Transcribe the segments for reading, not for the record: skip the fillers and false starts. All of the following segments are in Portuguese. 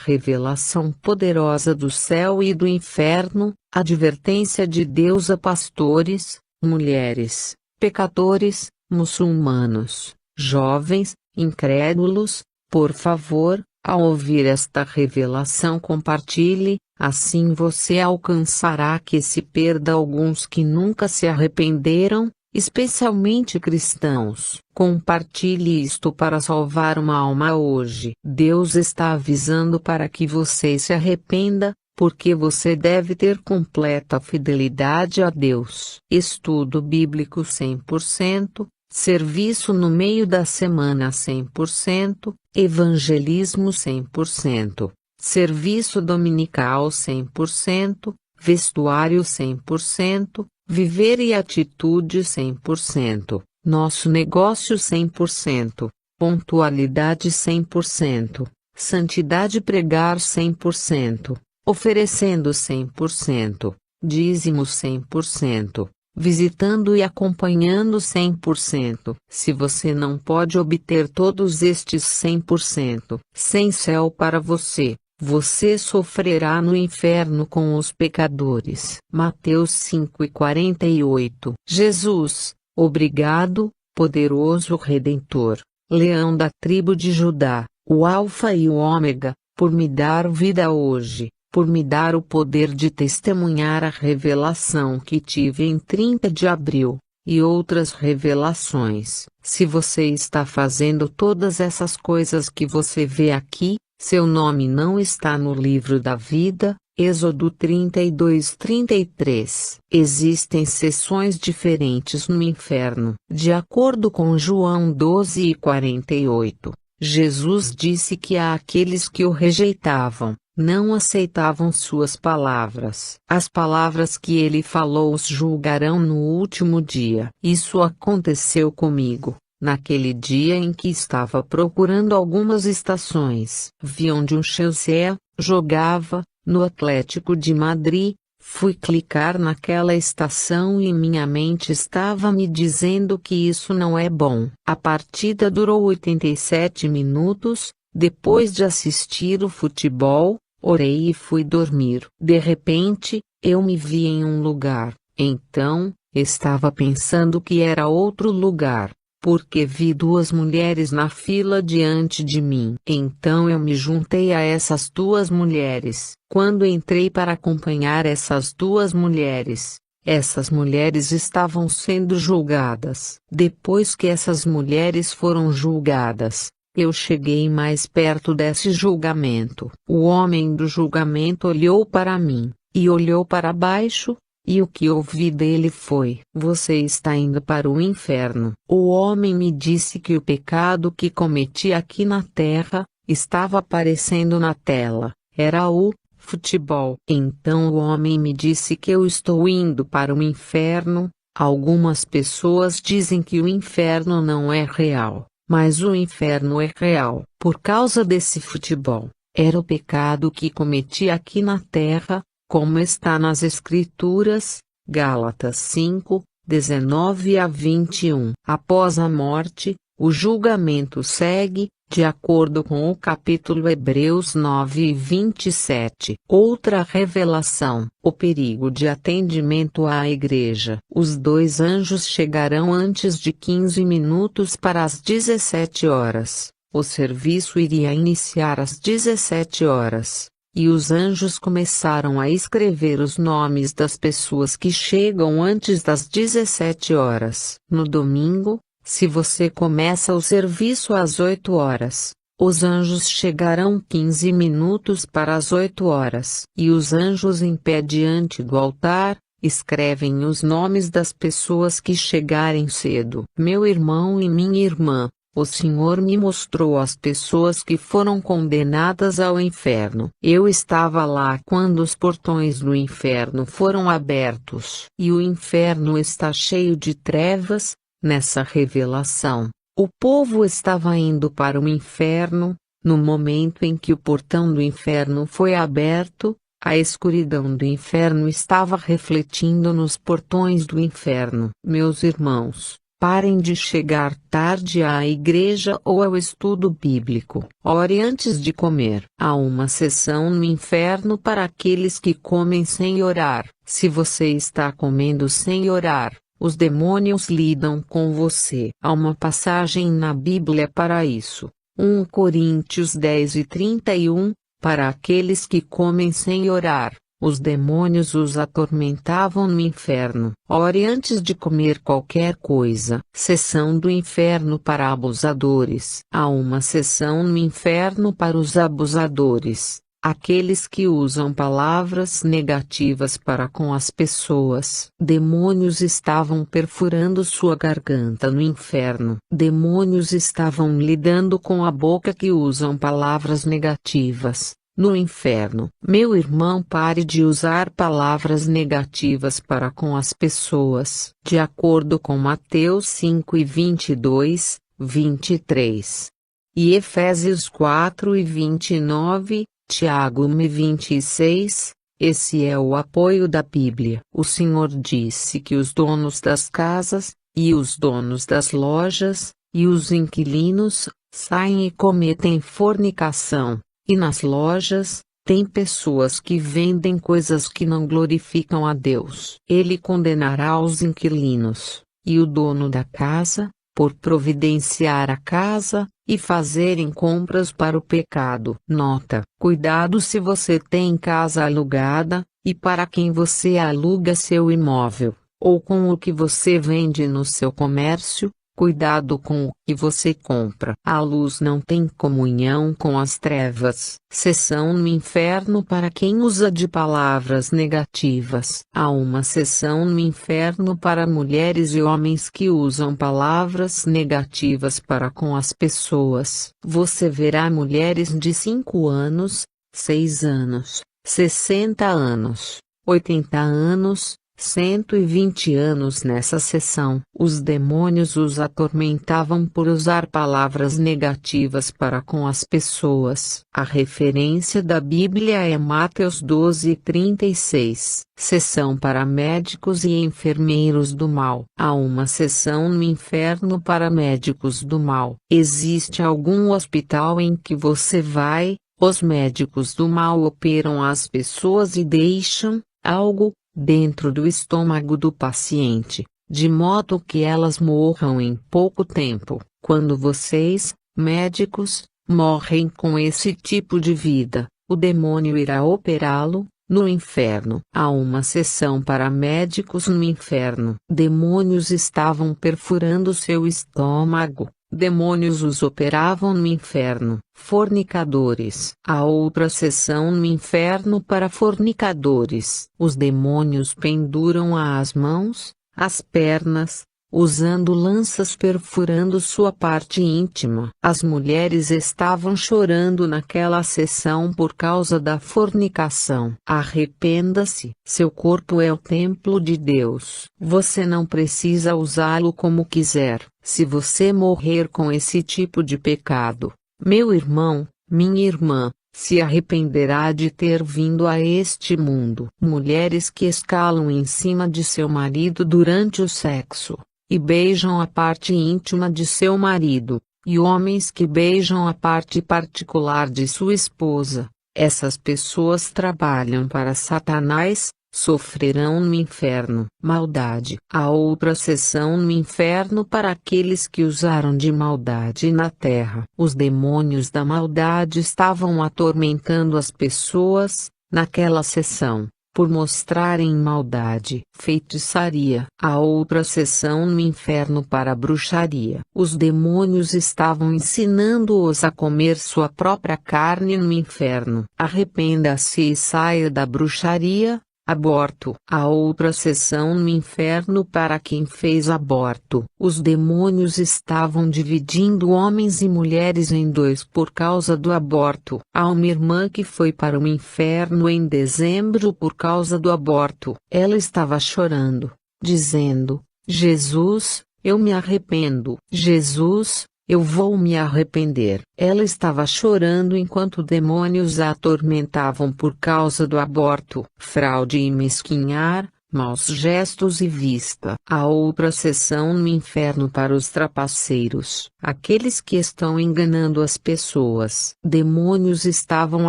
revelação poderosa do céu e do inferno, advertência de Deus a pastores, mulheres, pecadores, muçulmanos, jovens, incrédulos. Por favor, ao ouvir esta revelação, compartilhe, assim você alcançará que se perda alguns que nunca se arrependeram, especialmente cristãos. Compartilhe isto para salvar uma alma hoje. Deus está avisando para que você se arrependa, porque você deve ter completa fidelidade a Deus. Estudo bíblico 100%, serviço no meio da semana 100%, evangelismo 100%, serviço dominical 100%, vestuário 100%, viver e atitude 100%, nosso negócio 100%, pontualidade 100%, santidade pregar 100%, oferecendo 100%, dízimo 100%, visitando e acompanhando 100%. Se você não pode obter todos estes 100%, sem céu para você, você sofrerá no inferno com os pecadores. Mateus 5:48. Jesus, obrigado, poderoso Redentor, Leão da tribo de Judá, o Alfa e o Ômega, por me dar vida hoje, por me dar o poder de testemunhar a revelação que tive em 30 de abril, e outras revelações. Se você está fazendo todas essas coisas que você vê aqui, seu nome não está no livro da vida. Êxodo 32:33. Existem seções diferentes no inferno. De acordo com João 12:48, Jesus disse que há aqueles que o rejeitavam, não aceitavam suas palavras. As palavras que ele falou os julgarão no último dia. Isso aconteceu comigo. Naquele dia em que estava procurando algumas estações, vi onde um Chelsea jogava, no Atlético de Madrid. Fui clicar naquela estação e minha mente estava me dizendo que isso não é bom. A partida durou 87 minutos, depois de assistir o futebol, orei e fui dormir. De repente, eu me vi em um lugar, então, estava pensando que era outro lugar, porque vi duas mulheres na fila diante de mim. Então eu me juntei a essas duas mulheres. Quando entrei para acompanhar essas duas mulheres, essas mulheres estavam sendo julgadas. Depois que essas mulheres foram julgadas, eu cheguei mais perto desse julgamento. O homem do julgamento olhou para mim, e olhou para baixo, e o que ouvi dele foi: você está indo para o inferno. O homem me disse que o pecado que cometi aqui na terra, estava aparecendo na tela, era o futebol. Então o homem me disse que eu estou indo para o inferno. Algumas pessoas dizem que o inferno não é real, mas o inferno é real. Por causa desse futebol, era o pecado que cometi aqui na terra, como está nas Escrituras, Gálatas 5:19-21. Após a morte, o julgamento segue, de acordo com o capítulo Hebreus 9:27. Outra revelação: o perigo de atendimento à igreja. Os dois anjos chegarão antes de 15 minutos para as 17 horas. O serviço iria iniciar às 17 horas. E os anjos começaram a escrever os nomes das pessoas que chegam antes das 17 horas. No domingo, se você começa o serviço às 8 horas, os anjos chegarão 15 minutos para as 8 horas. E os anjos em pé diante do altar, escrevem os nomes das pessoas que chegarem cedo. Meu irmão e minha irmã, o Senhor me mostrou as pessoas que foram condenadas ao inferno. Eu estava lá quando os portões do inferno foram abertos. E o inferno está cheio de trevas. Nessa revelação, o povo estava indo para o inferno. No momento em que o portão do inferno foi aberto, a escuridão do inferno estava refletindo nos portões do inferno. Meus irmãos, Parem de chegar tarde à igreja ou ao estudo bíblico. Ore antes de comer. Há uma sessão no inferno para aqueles que comem sem orar. Se você está comendo sem orar, os demônios lidam com você. Há uma passagem na Bíblia para isso. 1 Coríntios 10:31, para aqueles que comem sem orar, os demônios os atormentavam no inferno. Ore antes de comer qualquer coisa. Sessão do inferno para abusadores. Há uma sessão no inferno para os abusadores. Aqueles que usam palavras negativas para com as pessoas. Demônios estavam perfurando sua garganta no inferno. Demônios estavam lidando com a boca que usam palavras negativas no inferno. Meu irmão, pare de usar palavras negativas para com as pessoas. De acordo com Mateus 5:22, 23. E Efésios 4:29, Tiago 1:26, esse é o apoio da Bíblia. O Senhor disse que os donos das casas, e os donos das lojas, e os inquilinos, saem e cometem fornicação. E nas lojas, tem pessoas que vendem coisas que não glorificam a Deus. Ele condenará os inquilinos, e o dono da casa, por providenciar a casa, e fazerem compras para o pecado. Nota: cuidado se você tem casa alugada, e para quem você aluga seu imóvel, ou com o que você vende no seu comércio. Cuidado com o que você compra. A luz não tem comunhão com as trevas. Sessão no inferno para quem usa de palavras negativas. Há uma sessão no inferno para mulheres e homens que usam palavras negativas para com as pessoas. Você verá mulheres de 5 anos, 6 anos, 60 anos, 80 anos, 120 anos nessa sessão. Os demônios os atormentavam por usar palavras negativas para com as pessoas. A referência da Bíblia é Mateus 12:36. Sessão para médicos e enfermeiros do mal. Há uma sessão no inferno para médicos do mal. Existe algum hospital em que você vai? Os médicos do mal operam as pessoas e deixam algo dentro do estômago do paciente, de modo que elas morram em pouco tempo. Quando vocês, médicos, morrem com esse tipo de vida, o demônio irá operá-lo no inferno. Há uma sessão para médicos no inferno. Demônios estavam perfurando seu estômago. Demônios os operavam no inferno. Fornicadores. Há outra sessão no inferno para fornicadores. Os demônios penduram as mãos, as pernas, usando lanças perfurando sua parte íntima. As mulheres estavam chorando naquela sessão por causa da fornicação. Arrependa-se. Seu corpo é o templo de Deus. Você não precisa usá-lo como quiser. Se você morrer com esse tipo de pecado, meu irmão, minha irmã, se arrependerá de ter vindo a este mundo. Mulheres que escalam em cima de seu marido durante o sexo, e beijam a parte íntima de seu marido, e homens que beijam a parte particular de sua esposa. Essas pessoas trabalham para Satanás, sofrerão no inferno. Maldade. Há outra sessão no inferno para aqueles que usaram de maldade na terra. Os demônios da maldade estavam atormentando as pessoas, naquela sessão, por mostrarem maldade. Feitiçaria. Há outra sessão no inferno para bruxaria. Os demônios estavam ensinando-os a comer sua própria carne no inferno. Arrependa-se e saia da bruxaria. Aborto. Há outra sessão no inferno para quem fez aborto. Os demônios estavam dividindo homens e mulheres em dois por causa do aborto. Há uma irmã que foi para o inferno em dezembro por causa do aborto. Ela estava chorando, dizendo: Jesus, eu me arrependo. Jesus, eu vou me arrepender. Ela estava chorando enquanto demônios a atormentavam por causa do aborto. Fraude e mesquinhar. maus gestos e vista. A outra seção no inferno para os trapaceiros, aqueles que estão enganando as pessoas. Demônios estavam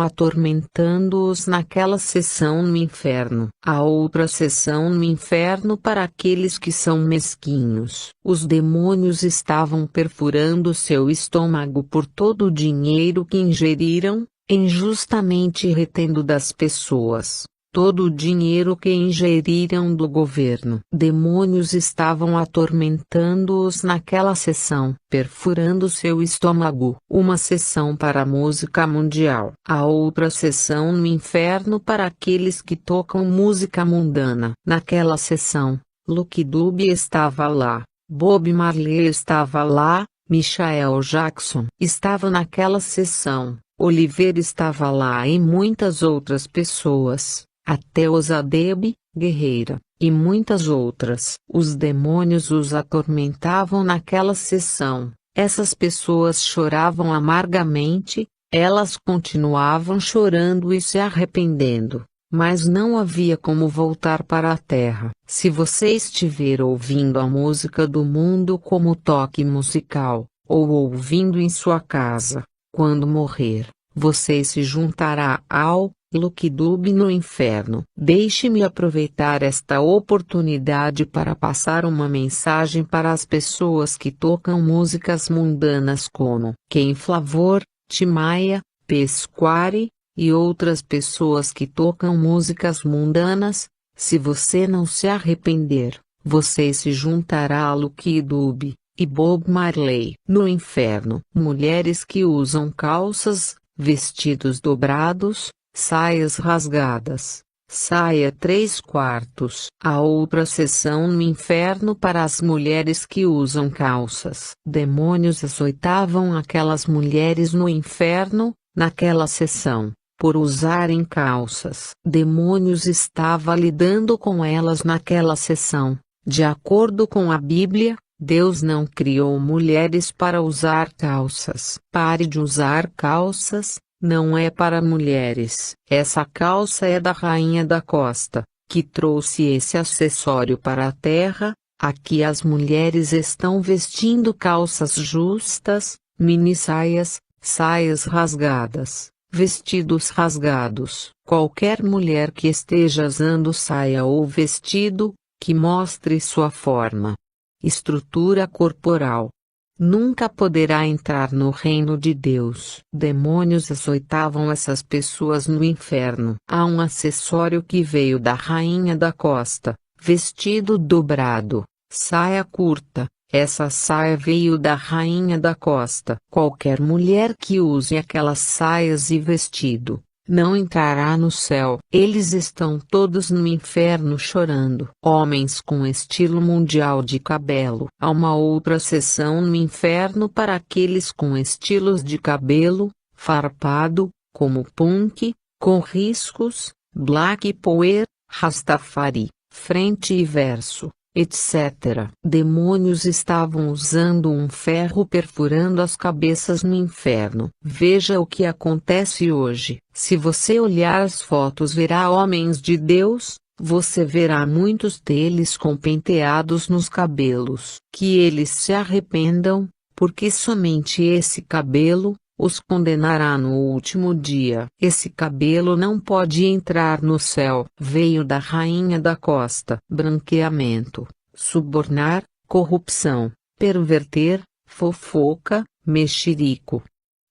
atormentando-os naquela seção no inferno. A outra seção no inferno para aqueles que são mesquinhos. Os demônios estavam perfurando seu estômago por todo o dinheiro que ingeriram, injustamente retendo das pessoas todo o dinheiro que ingeriram do governo. Demônios estavam atormentando-os naquela sessão, perfurando seu estômago. Uma sessão para a música mundial. A outra sessão no inferno para aqueles que tocam música mundana. Naquela sessão, Luke Dube estava lá, Bob Marley estava lá, Michael Jackson estava naquela sessão, Oliver estava lá e muitas outras pessoas. Até Ozadebe, Guerreira, e muitas outras. Os demônios os atormentavam naquela sessão. Essas pessoas choravam amargamente, elas continuavam chorando e se arrependendo, mas não havia como voltar para a terra. Se você estiver ouvindo a música do mundo como toque musical, ou ouvindo em sua casa, quando morrer, você se juntará ao Luke Dube no inferno. Deixe-me aproveitar esta oportunidade para passar uma mensagem para as pessoas que tocam músicas mundanas como Ken Flavor, Timaya, Pesquari, e outras pessoas que tocam músicas mundanas. Se você não se arrepender, você se juntará a Luke Dube e Bob Marley no inferno. Mulheres que usam calças, vestidos dobrados, saias rasgadas, saia 3/4. A outra seção no inferno para as mulheres que usam calças. Demônios açoitavam aquelas mulheres no inferno, naquela seção, por usarem calças. Demônios estava lidando com elas naquela seção. De acordo com a Bíblia, Deus não criou mulheres para usar calças. Pare de usar calças. Não é para mulheres. Essa calça é da Rainha da Costa, que trouxe esse acessório para a Terra. Aqui as mulheres estão vestindo calças justas, mini-saias, saias rasgadas, vestidos rasgados. Qualquer mulher que esteja usando saia ou vestido, que mostre sua forma, estrutura corporal, nunca poderá entrar no reino de Deus. Demônios açoitavam essas pessoas no inferno. Há um acessório que veio da Rainha da Costa, vestido dobrado, saia curta. Essa saia veio da Rainha da Costa. Qualquer mulher que use aquelas saias e vestido, não entrará no céu. Eles estão todos no inferno chorando. Homens com estilo mundial de cabelo. Há uma outra seção no inferno para aqueles com estilos de cabelo farpado, como punk, com riscos, black power, rastafari, frente e verso, etc. Demônios estavam usando um ferro perfurando as cabeças no inferno. Veja o que acontece hoje. Se você olhar as fotos verá homens de Deus, você verá muitos deles com penteados nos cabelos. Que eles se arrependam, porque somente esse cabelo os condenará no último dia. Esse cabelo não pode entrar no céu. Veio da Rainha da Costa. Branqueamento, subornar, corrupção, perverter, fofoca, mexerico,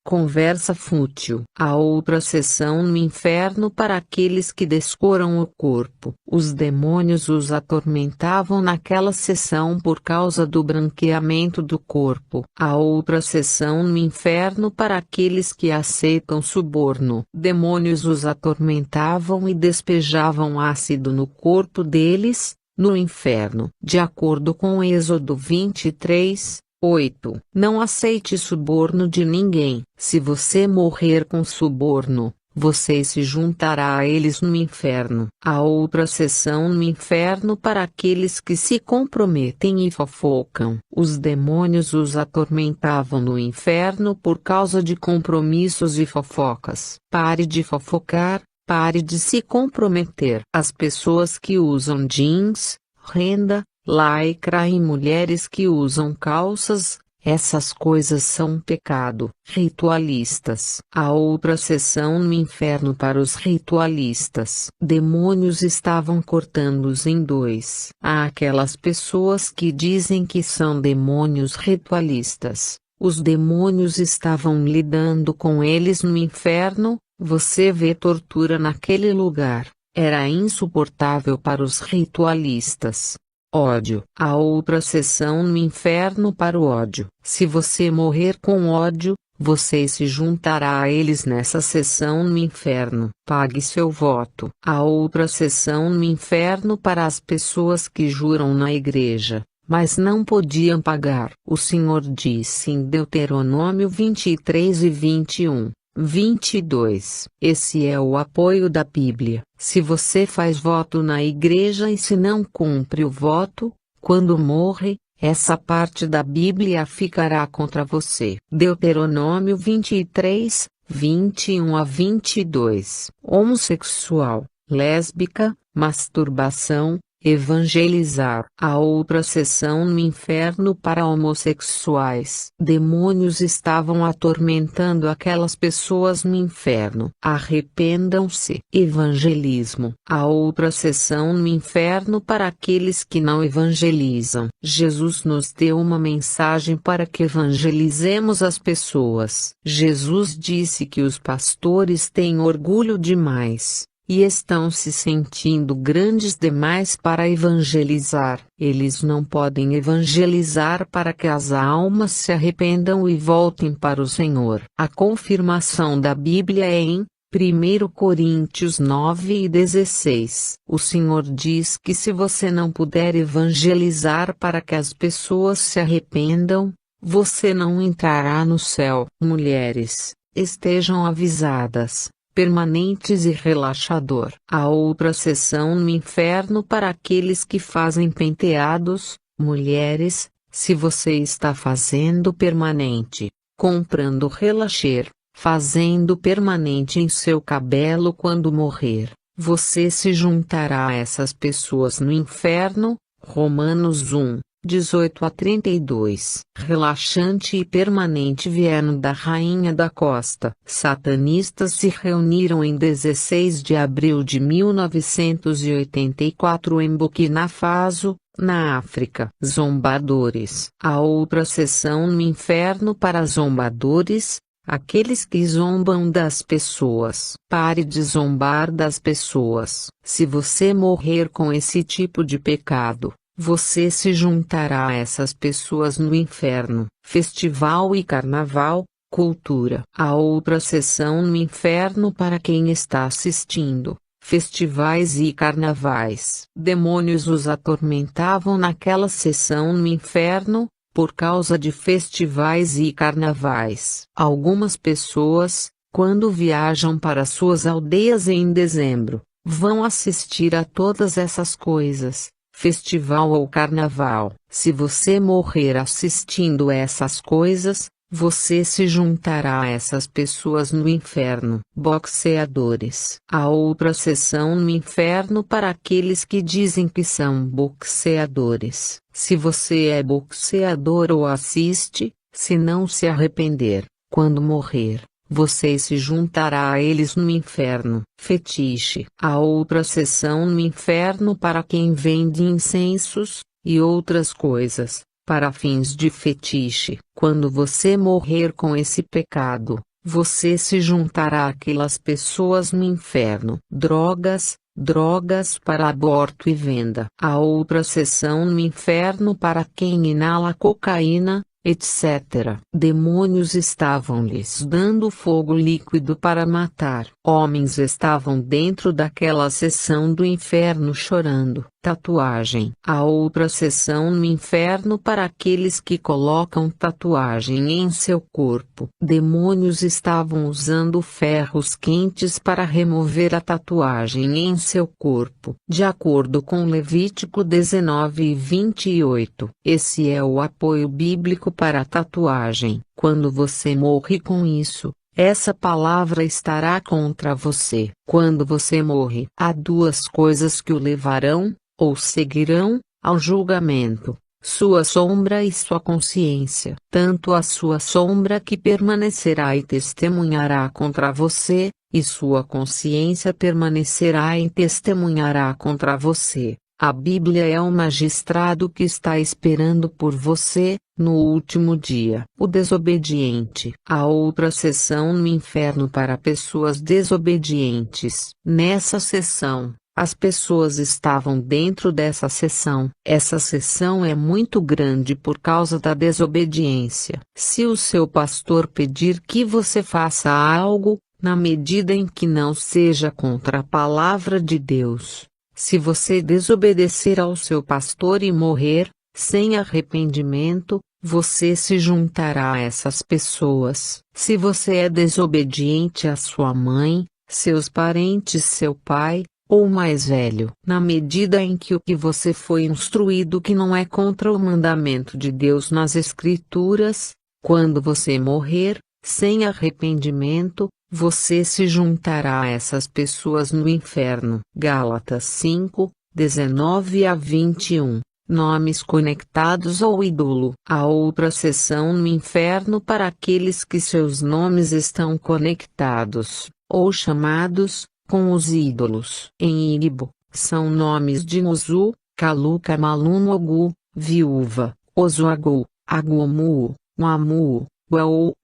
conversa fútil. A outra seção no inferno para aqueles que descoram o corpo. Os demônios os atormentavam naquela seção por causa do branqueamento do corpo. A outra seção no inferno para aqueles que aceitam suborno. Demônios os atormentavam e despejavam ácido no corpo deles, no inferno. De acordo com Êxodo 23, 8. Não aceite suborno de ninguém. Se você morrer com suborno, você se juntará a eles no inferno. Há outra seção no inferno para aqueles que se comprometem e fofocam. Os demônios os atormentavam no inferno por causa de compromissos e fofocas. Pare de fofocar, Pare de se comprometer. As pessoas que usam jeans, renda, lycra e mulheres que usam calças, essas coisas são um pecado. Ritualistas. A outra sessão no inferno para os ritualistas. Demônios estavam cortando-os em dois. Há aquelas pessoas que dizem que são demônios ritualistas. Os demônios estavam lidando com eles no inferno. Você vê tortura naquele lugar. Era insuportável para os ritualistas. Ódio. A outra sessão no inferno para o ódio. Se você morrer com ódio, você se juntará a eles nessa sessão no inferno. Pague seu voto. A outra sessão no inferno para as pessoas que juram na igreja, mas não podiam pagar. O Senhor disse em Deuteronômio 23 e 21. 22. Esse é o apoio da Bíblia. Se você faz voto na igreja e se não cumpre o voto, quando morre, essa parte da Bíblia ficará contra você. Deuteronômio 23, 21 a 22. Homossexual, lésbica, masturbação, evangelizar. A outra sessão no inferno para homossexuais. Demônios estavam atormentando aquelas pessoas no inferno. Arrependam-se. Evangelismo. A outra sessão no inferno para aqueles que não evangelizam. Jesus nos deu uma mensagem para que evangelizemos as pessoas. Jesus disse que os pastores têm orgulho demais e estão se sentindo grandes demais para evangelizar. Eles não podem evangelizar para que as almas se arrependam e voltem para o Senhor. A confirmação da Bíblia é em 1 Coríntios 9 e 16. O Senhor diz que se você não puder evangelizar para que as pessoas se arrependam, você não entrará no céu. Mulheres, estejam avisadas. Permanentes e relaxador. A outra sessão no inferno para aqueles que fazem penteados. Mulheres, se você está fazendo permanente, comprando relaxer, fazendo permanente em seu cabelo quando morrer, você se juntará a essas pessoas no inferno. Romanos 1. 18 a 32. Relaxante e permanente vieram da Rainha da Costa. Satanistas se reuniram em 16 de abril de 1984 em Burkina Faso, na África. Zombadores. A outra sessão no inferno para zombadores. Aqueles que zombam das pessoas. Pare de zombar das pessoas. Se você morrer com esse tipo de pecado, você se juntará a essas pessoas no inferno. Festival e carnaval, cultura. A outra sessão no inferno para quem está assistindo. Festivais e carnavais. Demônios os atormentavam naquela sessão no inferno, por causa de festivais e carnavais. Algumas pessoas, quando viajam para suas aldeias em dezembro, vão assistir a todas essas coisas. Festival ou carnaval. Se você morrer assistindo essas coisas, você se juntará a essas pessoas no inferno. Boxeadores. A outra sessão no inferno para aqueles que dizem que são boxeadores. Se você é boxeador ou assiste, se não se arrepender, quando morrer, você se juntará a eles no inferno. Fetiche. A outra sessão no inferno para quem vende incensos e outras coisas, para fins de fetiche. Quando você morrer com esse pecado, você se juntará àquelas pessoas no inferno. Drogas. Drogas para aborto e venda. A outra sessão no inferno para quem inala cocaína, etc. Demônios estavam lhes dando fogo líquido para matar. Homens estavam dentro daquela sessão do inferno chorando. Tatuagem. A outra sessão no inferno para aqueles que colocam tatuagem em seu corpo. Demônios estavam usando ferros quentes para remover a tatuagem em seu corpo. De acordo com Levítico 19 e 28. Esse é o apoio bíblico para a tatuagem. Quando você morre com isso, essa palavra estará contra você. Quando você morre, há duas coisas que o levarão, ou seguirão, ao julgamento: sua sombra e sua consciência. Tanto a sua sombra que permanecerá e testemunhará contra você, e sua consciência permanecerá e testemunhará contra você. A Bíblia é o magistrado que está esperando por você, no último dia. O desobediente. Há outra sessão no inferno para pessoas desobedientes. Nessa sessão, as pessoas estavam dentro dessa sessão. Essa sessão é muito grande por causa da desobediência. Se o seu pastor pedir que você faça algo, na medida em que não seja contra a palavra de Deus, se você desobedecer ao seu pastor e morrer, sem arrependimento, você se juntará a essas pessoas. Se você é desobediente à sua mãe, seus parentes, seu pai, ou mais velho, na medida em que o que você foi instruído que não é contra o mandamento de Deus nas Escrituras, quando você morrer, sem arrependimento, você se juntará a essas pessoas no inferno. Gálatas 5, 19 a 21. Nomes conectados ao ídolo. Há outra sessão no inferno para aqueles que seus nomes estão conectados, ou chamados, com os ídolos. Em Igbo, são nomes de Muzu, Kaluka Malunogu, viúva, Ozuagu, Aguomu, Mamu, Uau,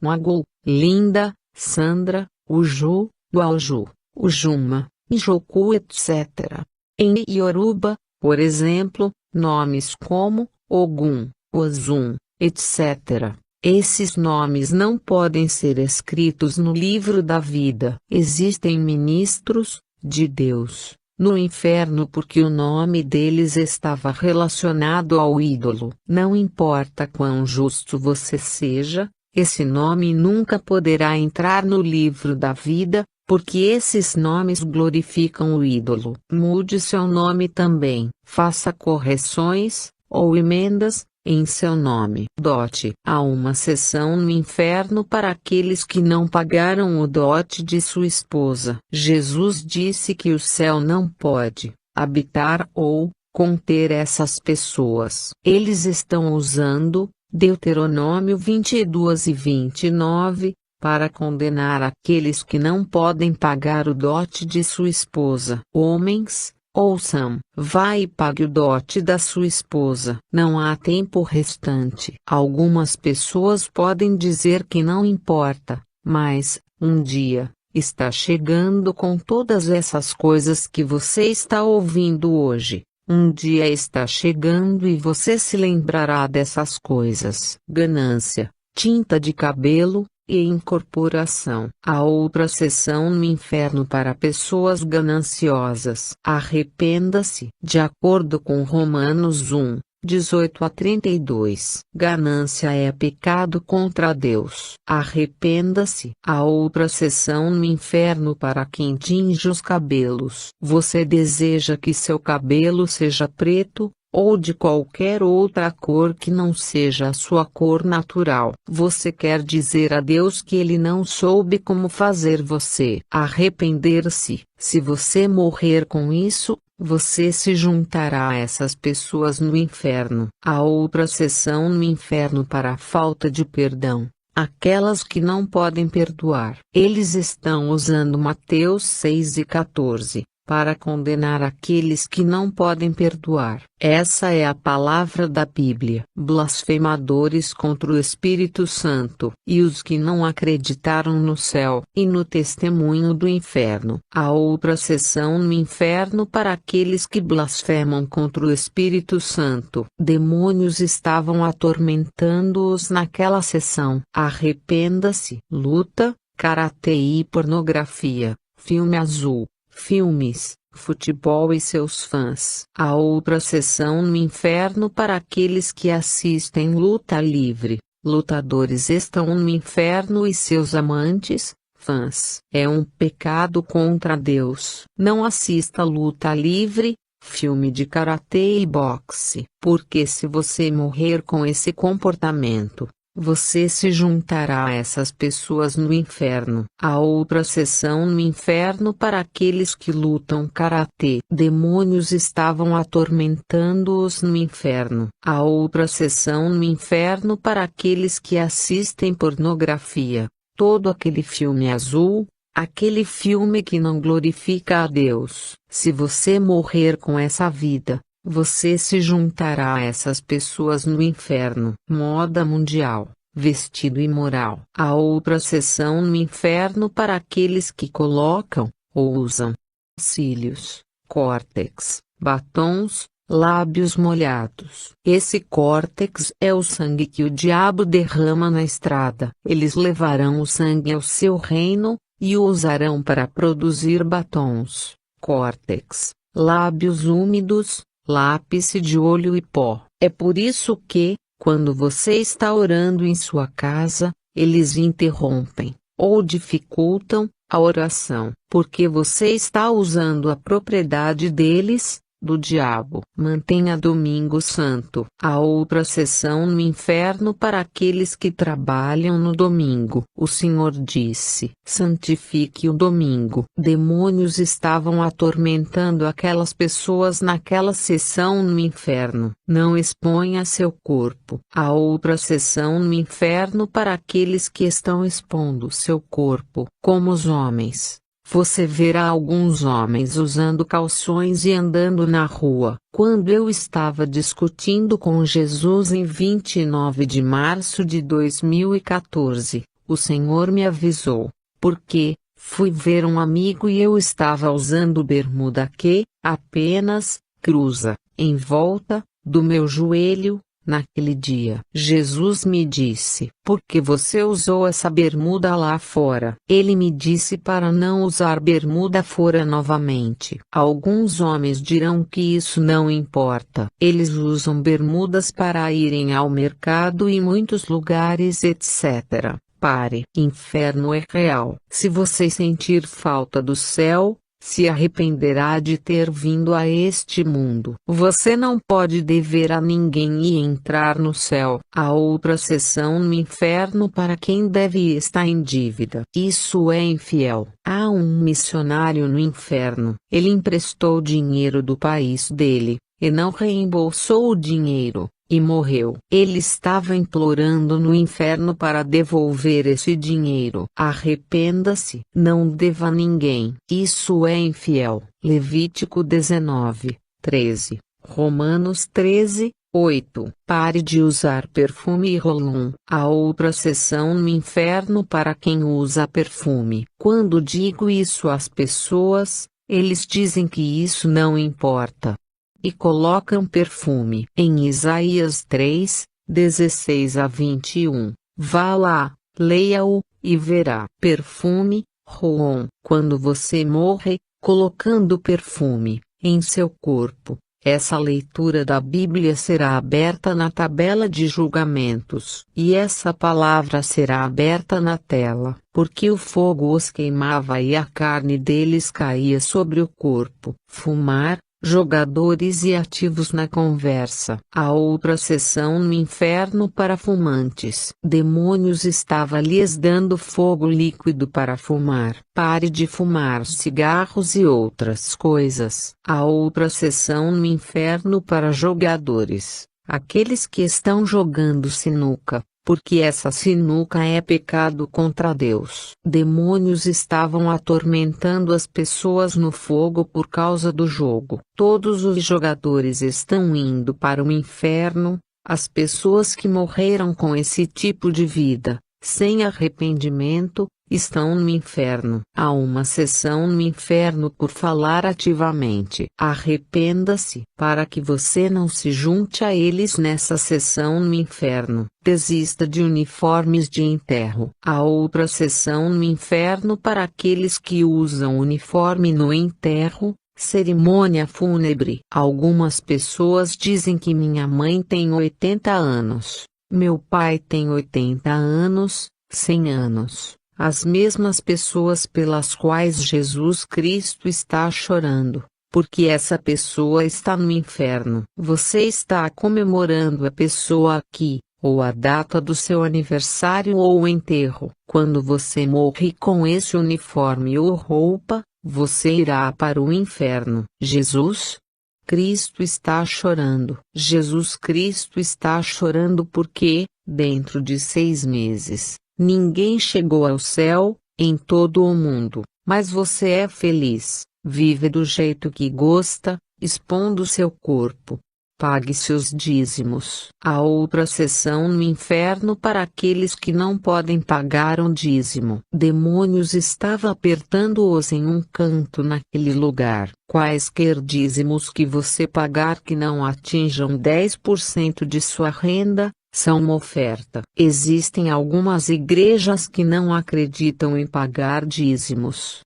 Magul, Linda, Sandra, Uju, Uauju, Ujuma, Ijoku, etc. Em Yoruba, por exemplo, nomes como Ogum, Ozum, etc. Esses nomes não podem ser escritos no livro da vida. Existem ministros de Deus no inferno porque o nome deles estava relacionado ao ídolo. Não importa quão justo você seja, esse nome nunca poderá entrar no livro da vida, porque esses nomes glorificam o ídolo. Mude seu nome também. Faça correções, ou emendas, em seu nome. Dote. Há uma sessão no inferno para aqueles que não pagaram o dote de sua esposa. Jesus disse que o céu não pode habitar ou conter essas pessoas. Eles estão usando Deuteronômio 22 e 29, para condenar aqueles que não podem pagar o dote de sua esposa. Homens, ouçam, vá e pague o dote da sua esposa. Não há tempo restante. Algumas pessoas podem dizer que não importa, mas, um dia, está chegando com todas essas coisas que você está ouvindo hoje. Um dia está chegando e você se lembrará dessas coisas. Ganância, tinta de cabelo, e incorporação. Há outra sessão no inferno para pessoas gananciosas. Arrependa-se. De acordo com Romanos 1, 18 a 32. Ganância é pecado contra Deus. Arrependa-se. Há outra sessão no inferno para quem tinge os cabelos. Você deseja que seu cabelo seja preto, ou de qualquer outra cor que não seja a sua cor natural. Você quer dizer a Deus que Ele não soube como fazer você arrepender-se. Se você morrer com isso, você se juntará a essas pessoas no inferno. Há outra sessão no inferno para a falta de perdão. Aquelas que não podem perdoar. Eles estão usando Mateus 6 e 14. Para condenar aqueles que não podem perdoar. Essa é a palavra da Bíblia. Blasfemadores contra o Espírito Santo, e os que não acreditaram no céu, e no testemunho do inferno. Há outra sessão no inferno para aqueles que blasfemam contra o Espírito Santo. Demônios estavam atormentando-os naquela sessão. Arrependa-se. Luta, karatê e pornografia. Filme azul. Filmes, futebol e seus fãs. Há outra sessão no inferno para aqueles que assistem luta livre. Lutadores estão no inferno e seus amantes, fãs. É um pecado contra Deus. Não assista luta livre, filme de karatê e boxe. Porque se você morrer com esse comportamento, você se juntará a essas pessoas no inferno. Há outra seção no inferno para aqueles que lutam karatê. Demônios estavam atormentando-os no inferno. Há outra seção no inferno para aqueles que assistem pornografia. Todo aquele filme azul, aquele filme que não glorifica a Deus. Se você morrer com essa vida, você se juntará a essas pessoas no inferno. Moda mundial, vestido imoral. Há outra seção no inferno para aqueles que colocam, ou usam, cílios, córtex, batons, lábios molhados. Esse córtex é o sangue que o diabo derrama na estrada. Eles levarão o sangue ao seu reino, e o usarão para produzir batons, córtex, lábios úmidos, lápis de olho e pó. É por isso que, quando você está orando em sua casa, eles interrompem, ou dificultam, a oração, porque você está usando a propriedade deles, do diabo. Mantenha domingo santo. Há outra seção no inferno para aqueles que trabalham no domingo. O Senhor disse: santifique o domingo. Demônios estavam atormentando aquelas pessoas naquela seção no inferno. Não exponha seu corpo. Há outra seção no inferno para aqueles que estão expondo seu corpo, como os homens. Você verá alguns homens usando calções e andando na rua. Quando eu estava discutindo com Jesus em 29 de março de 2014, o Senhor me avisou, porque fui ver um amigo e eu estava usando bermuda que, apenas, cruza, em volta, do meu joelho. Naquele dia, Jesus me disse: por que você usou essa bermuda lá fora? Ele me disse para não usar bermuda fora novamente. Alguns homens dirão que isso não importa. Eles usam bermudas para irem ao mercado e muitos lugares, etc. Pare. Inferno é real. Se você sentir falta do céu, se arrependerá de ter vindo a este mundo. Você não pode dever a ninguém e entrar no céu. Há outra seção no inferno para quem deve estar em dívida. Isso é infiel. Há um missionário no inferno. Ele emprestou dinheiro do país dele, e não reembolsou o dinheiro, e morreu. Ele estava implorando no inferno para devolver esse dinheiro. Arrependa-se. Não deva a ninguém. Isso é infiel. Levítico 19, 13. Romanos 13, 8. Pare de usar perfume e roll-on. Há outra seção no inferno para quem usa perfume. Quando digo isso às pessoas, eles dizem que isso não importa. E colocam perfume. Em Isaías 3, 16 a 21. Vá lá, leia-o, e verá. Perfume, roll-on. Quando você morre, colocando perfume em seu corpo, essa leitura da Bíblia será aberta na tabela de julgamentos. E essa palavra será aberta na tela, porque o fogo os queimava e a carne deles caía sobre o corpo. Fumar, jogadores e ativos na conversa. Há outra seção no inferno para fumantes. Demônios estava lhes dando fogo líquido para fumar. Pare de fumar cigarros e outras coisas. Há outra seção no inferno para jogadores. Aqueles que estão jogando sinuca, porque essa sinuca é pecado contra Deus. Demônios estavam atormentando as pessoas no fogo por causa do jogo. Todos os jogadores estão indo para o inferno. As pessoas que morreram com esse tipo de vida, sem arrependimento, estão no inferno. Há uma seção no inferno por falar ativamente. Arrependa-se, para que você não se junte a eles nessa seção no inferno. Desista de uniformes de enterro. Há outra seção no inferno para aqueles que usam uniforme no enterro. Cerimônia fúnebre. Algumas pessoas dizem que minha mãe tem 80 anos. Meu pai tem 80 anos, 100 anos. As mesmas pessoas pelas quais Jesus Cristo está chorando, porque essa pessoa está no inferno. Você está comemorando a pessoa aqui, ou a data do seu aniversário ou enterro. Quando você morre com esse uniforme ou roupa, você irá para o inferno. Jesus Cristo está chorando. Jesus Cristo está chorando porque, dentro de 6 meses, ninguém chegou ao céu, em todo o mundo. Mas você é feliz, vive do jeito que gosta, expondo seu corpo. Pague seus dízimos. Há outra seção no inferno para aqueles que não podem pagar um dízimo. Demônios estava apertando-os em um canto naquele lugar. Quaisquer dízimos que você pagar que não atinjam 10% de sua renda, são uma oferta. Existem algumas igrejas que não acreditam em pagar dízimos,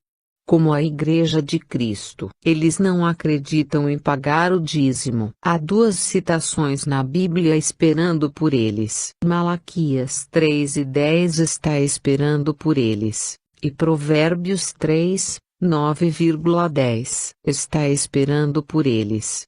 como a Igreja de Cristo. Eles não acreditam em pagar o dízimo. Há 2 citações na Bíblia esperando por eles. Malaquias 3:10 está esperando por eles, e Provérbios 3, 9,10 está esperando por eles.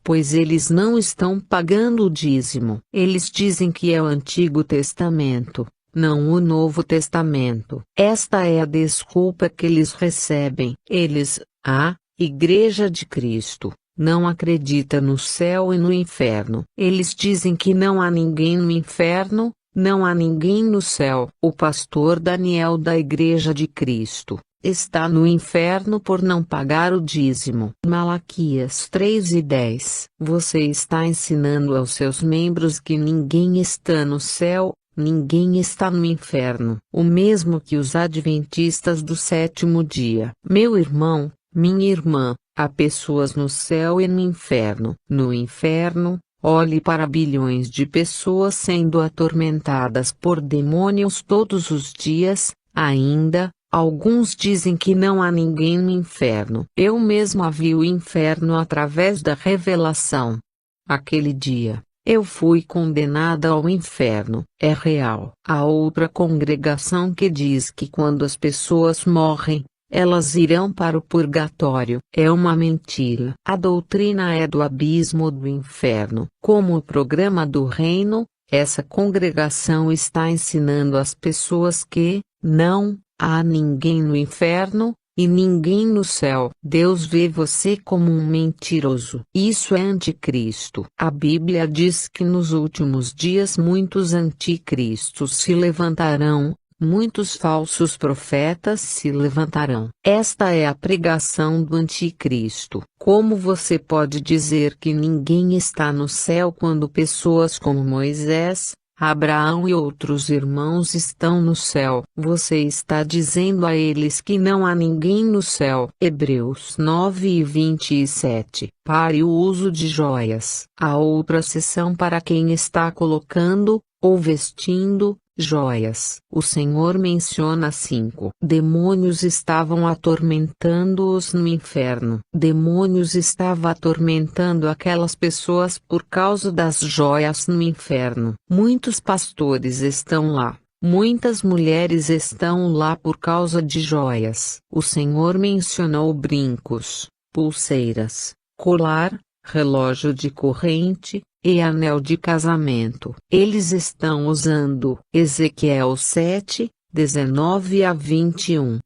Pois eles não estão pagando o dízimo. Eles dizem que é o Antigo Testamento, não o Novo Testamento. Esta é a desculpa que eles recebem. Eles, a Igreja de Cristo, não acredita no céu e no inferno. Eles dizem que não há ninguém no inferno, não há ninguém no céu. O pastor Daniel da Igreja de Cristo está no inferno por não pagar o dízimo. Malaquias 3:10. Você está ensinando aos seus membros que ninguém está no céu, ninguém está no inferno, o mesmo que os adventistas do 7º dia. Meu irmão, minha irmã, há pessoas no céu e no inferno. No inferno, olhe para bilhões de pessoas sendo atormentadas por demônios todos os dias. Ainda, alguns dizem que não há ninguém no inferno. Eu mesma vi o inferno através da revelação. Aquele dia, eu fui condenada ao inferno. É real. Há outra congregação que diz que quando as pessoas morrem, elas irão para o purgatório. É uma mentira. A doutrina é do abismo do inferno. Como o programa do reino, essa congregação está ensinando às pessoas que não há ninguém no inferno e ninguém no céu. Deus vê você como um mentiroso. Isso é anticristo. A Bíblia diz que nos últimos dias muitos anticristos se levantarão, muitos falsos profetas se levantarão. Esta é a pregação do anticristo. Como você pode dizer que ninguém está no céu quando pessoas como Moisés, Abraão e outros irmãos estão no céu? Você está dizendo a eles que não há ninguém no céu. Hebreus 9:27. Pare o uso de joias. Há outra seção para quem está colocando, ou vestindo, joias. O Senhor menciona 5. Demônios estavam atormentando-os no inferno. Demônios estavam atormentando aquelas pessoas por causa das joias no inferno. Muitos pastores estão lá. Muitas mulheres estão lá por causa de joias. O Senhor mencionou brincos, pulseiras, colar, relógio de corrente e anel de casamento. Eles estão usando Ezequiel 7, 19-21.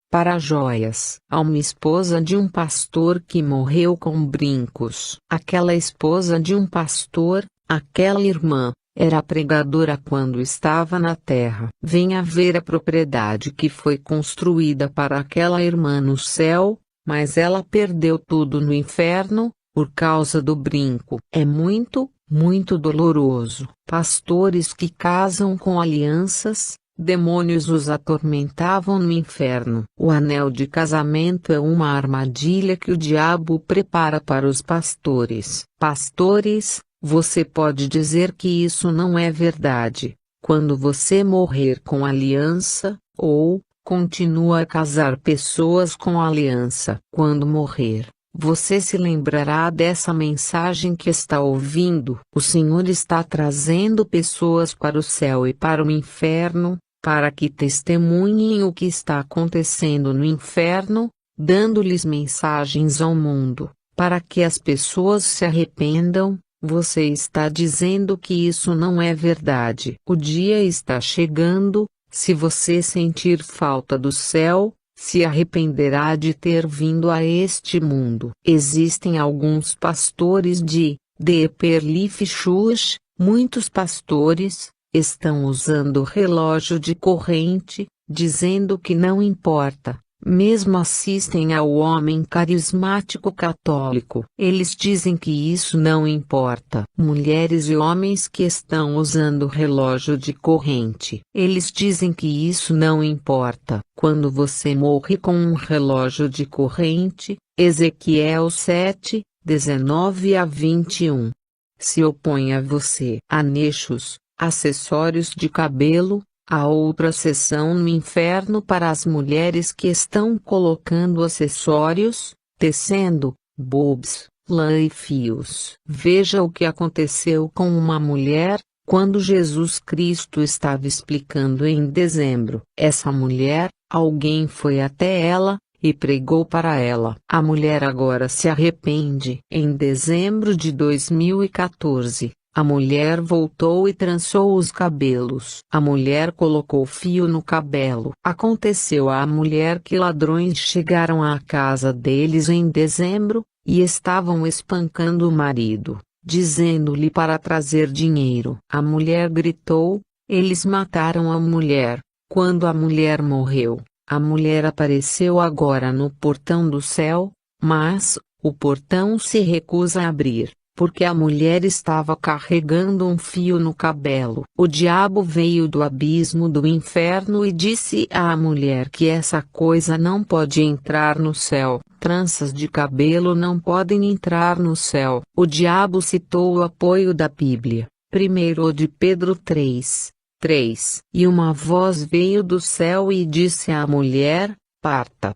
Para joias. Há uma esposa de um pastor que morreu com brincos. Aquela esposa de um pastor, aquela irmã, era pregadora quando estava na terra. Venha ver a propriedade que foi construída para aquela irmã no céu, mas ela perdeu tudo no inferno, por causa do brinco. É muito, muito doloroso. Pastores que casam com alianças, demônios os atormentavam no inferno. O anel de casamento é uma armadilha que o diabo prepara para os pastores. Pastores, você pode dizer que isso não é verdade. Quando você morrer com aliança, ou continua a casar pessoas com aliança. Quando morrer, você se lembrará dessa mensagem que está ouvindo. O Senhor está trazendo pessoas para o céu e para o inferno, para que testemunhem o que está acontecendo no inferno, dando-lhes mensagens ao mundo, para que as pessoas se arrependam, Você está dizendo que isso não é verdade. O dia está chegando, se você sentir falta do céu, se arrependerá de ter vindo a este mundo. Existem alguns pastores de Perlifschuss, muitos pastores, estão usando o relógio de corrente, dizendo que não importa. Mesmo assistem ao homem carismático católico. Eles dizem que isso não importa. Mulheres e homens que estão usando relógio de corrente. Eles dizem que isso não importa. Quando você morre com um relógio de corrente, Ezequiel 7, 19 a 21. Se opõe a você. Anexos, acessórios de cabelo. A outra seção no inferno para as mulheres que estão colocando acessórios, tecendo, bobs, lã e fios. Veja o que aconteceu com uma mulher, quando Jesus Cristo estava explicando em dezembro. Essa mulher, alguém foi até ela, e pregou para ela. A mulher agora se arrepende. Em dezembro de 2014. A mulher voltou e trançou os cabelos. A mulher colocou fio no cabelo. Aconteceu à mulher que ladrões chegaram à casa deles em dezembro, e estavam espancando o marido, dizendo-lhe para trazer dinheiro. A mulher gritou, eles mataram a mulher. Quando a mulher morreu, a mulher apareceu agora no portão do céu, mas o portão se recusa a abrir. Porque a mulher estava carregando um fio no cabelo. O diabo veio do abismo do inferno e disse à mulher que essa coisa não pode entrar no céu. Tranças de cabelo não podem entrar no céu. O diabo citou o apoio da Bíblia. 1 de Pedro 3, 3. E uma voz veio do céu e disse à mulher, parta.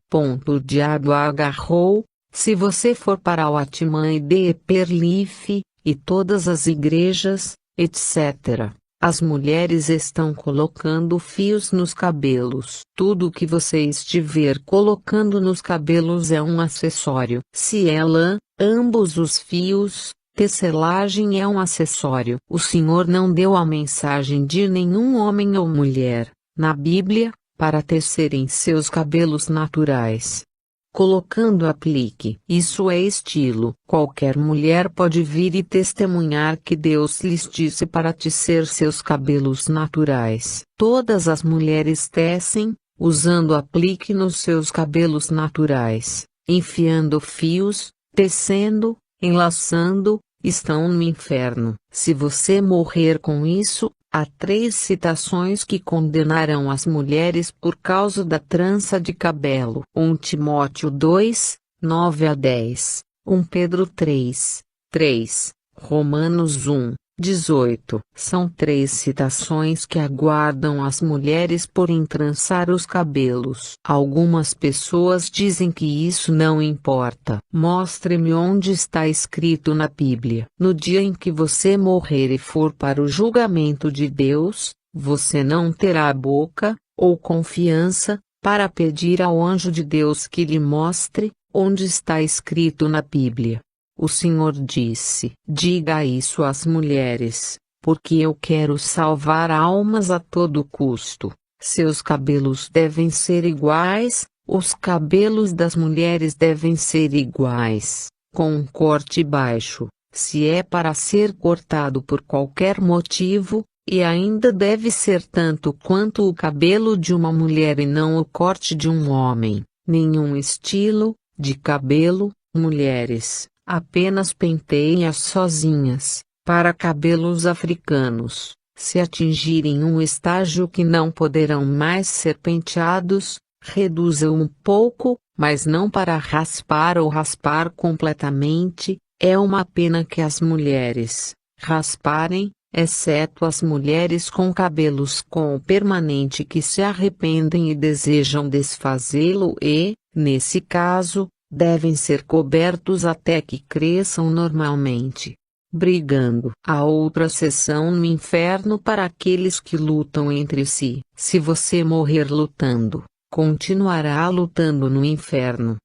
O diabo a agarrou. Se você for para o Atman e de Perlif, e todas as igrejas, etc., as mulheres estão colocando fios nos cabelos. Tudo o que você estiver colocando nos cabelos é um acessório. Se é lã, ambos os fios, tecelagem é um acessório. O Senhor não deu a mensagem de nenhum homem ou mulher, na Bíblia, para tecerem seus cabelos naturais. Colocando aplique. Isso é estilo. Qualquer mulher pode vir e testemunhar que Deus lhes disse para tecer seus cabelos naturais. Todas as mulheres tecem, usando aplique nos seus cabelos naturais, enfiando fios, tecendo, enlaçando, estão no inferno. Se você morrer com isso, há 3 citações que condenarão as mulheres por causa da trança de cabelo. 1 Timóteo 2, 9 a 10, 1 Pedro 3, 3, Romanos 1, 18. São 3 citações que aguardam as mulheres por entrançar os cabelos. Algumas pessoas dizem que isso não importa. Mostre-me onde está escrito na Bíblia. No dia em que você morrer e for para o julgamento de Deus, você não terá boca, ou confiança, para pedir ao anjo de Deus que lhe mostre onde está escrito na Bíblia. O Senhor disse: diga isso às mulheres, porque eu quero salvar almas a todo custo. Seus cabelos devem ser iguais, os cabelos das mulheres devem ser iguais, com um corte baixo, se é para ser cortado por qualquer motivo, e ainda deve ser tanto quanto o cabelo de uma mulher e não o corte de um homem. Nenhum estilo de cabelo, mulheres. Apenas penteiem-as sozinhas. Para cabelos africanos, se atingirem um estágio que não poderão mais ser penteados, reduza um pouco, mas não para raspar ou raspar completamente. É uma pena que as mulheres rasparem, exceto as mulheres com cabelos com permanente que se arrependem e desejam desfazê-lo e, nesse caso, devem ser cobertos até que cresçam normalmente. Brigando. A outra seção no inferno para aqueles que lutam entre si. Se você morrer lutando, continuará lutando no inferno.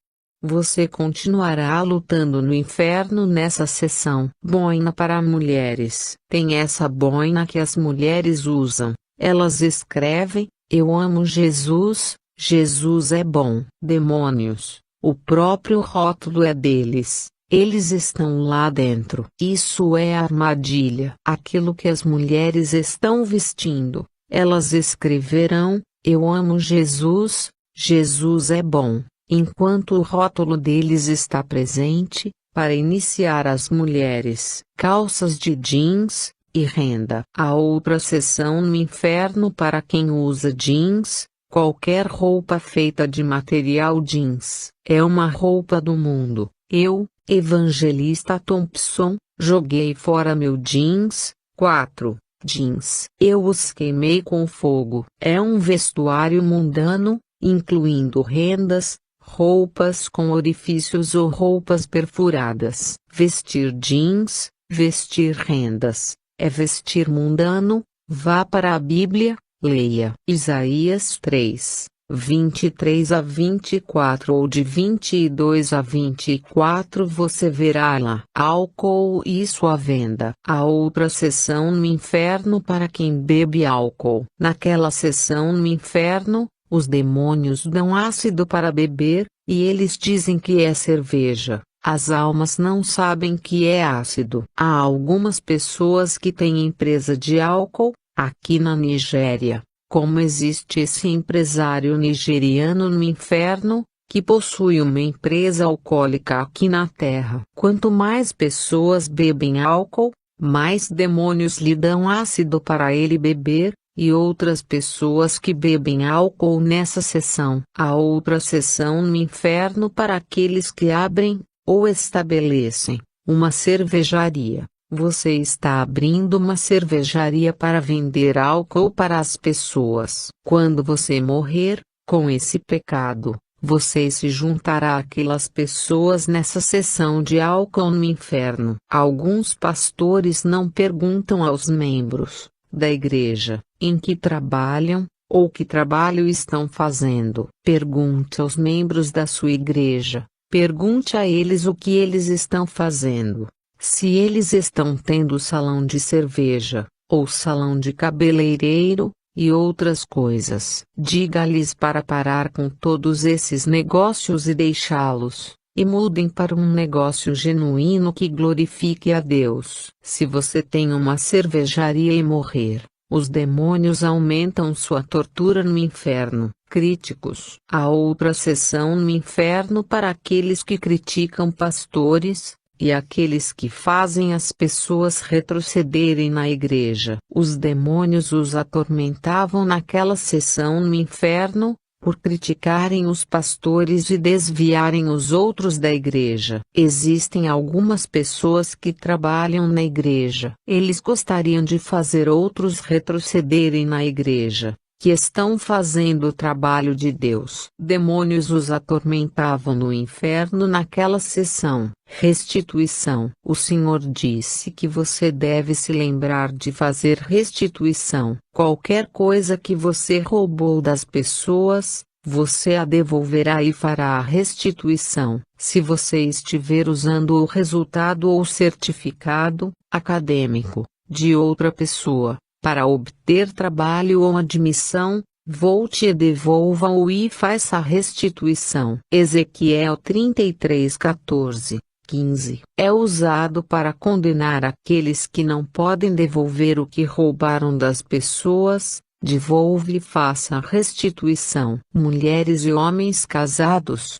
Você continuará lutando no inferno nessa sessão. Boina para mulheres. Tem essa boina que as mulheres usam. Elas escrevem: eu amo Jesus, Jesus é bom. Demônios. O próprio rótulo é deles. Eles estão lá dentro. Isso é armadilha. Aquilo que as mulheres estão vestindo. Elas escreverão: eu amo Jesus, Jesus é bom. Enquanto o rótulo deles está presente, para iniciar as mulheres, calças de jeans e renda. Há outra seção no inferno para quem usa jeans. Qualquer roupa feita de material jeans é uma roupa do mundo. Eu, Evangelista Thompson, joguei fora meu jeans. 4. Jeans. Eu os queimei com fogo. É um vestuário mundano, incluindo rendas, roupas com orifícios ou roupas perfuradas. Vestir jeans, vestir rendas, é vestir mundano. Vá para a Bíblia. Leia Isaías 3, 23 a 24 ou de 22 a 24. Você verá lá álcool e sua venda. Há outra seção no inferno para quem bebe álcool. Naquela seção no inferno, os demônios dão ácido para beber, e eles dizem que é cerveja. As almas não sabem que é ácido. Há algumas pessoas que têm empresa de álcool. Aqui na Nigéria, como existe esse empresário nigeriano no inferno, que possui uma empresa alcoólica aqui na Terra. Quanto mais pessoas bebem álcool, mais demônios lhe dão ácido para ele beber, e outras pessoas que bebem álcool nessa seção. Há outra seção no inferno para aqueles que abrem, ou estabelecem, uma cervejaria. Você está abrindo uma cervejaria para vender álcool para as pessoas. Quando você morrer, com esse pecado, você se juntará àquelas pessoas nessa sessão de álcool no inferno. Alguns pastores não perguntam aos membros da igreja em que trabalham, ou que trabalho estão fazendo. Pergunte aos membros da sua igreja. Pergunte a eles o que eles estão fazendo. Se eles estão tendo salão de cerveja, ou salão de cabeleireiro, e outras coisas. Diga-lhes para parar com todos esses negócios e deixá-los, e mudem para um negócio genuíno que glorifique a Deus. Se você tem uma cervejaria e morrer, os demônios aumentam sua tortura no inferno. Críticos. Há outra seção no inferno para aqueles que criticam pastores, e aqueles que fazem as pessoas retrocederem na igreja. Os demônios os atormentavam naquela sessão no inferno, por criticarem os pastores e desviarem os outros da igreja. Existem algumas pessoas que trabalham na igreja. Eles gostariam de fazer outros retrocederem na igreja, que estão fazendo o trabalho de Deus. Demônios os atormentavam no inferno naquela sessão. Restituição. O Senhor disse que você deve se lembrar de fazer restituição. Qualquer coisa que você roubou das pessoas, você a devolverá e fará a restituição. Se você estiver usando o resultado ou certificado acadêmico de outra pessoa para obter trabalho ou admissão, volte e devolva-o e faça a restituição. Ezequiel 33:14, 15. É usado para condenar aqueles que não podem devolver o que roubaram das pessoas. Devolve e faça a restituição. Mulheres e homens casados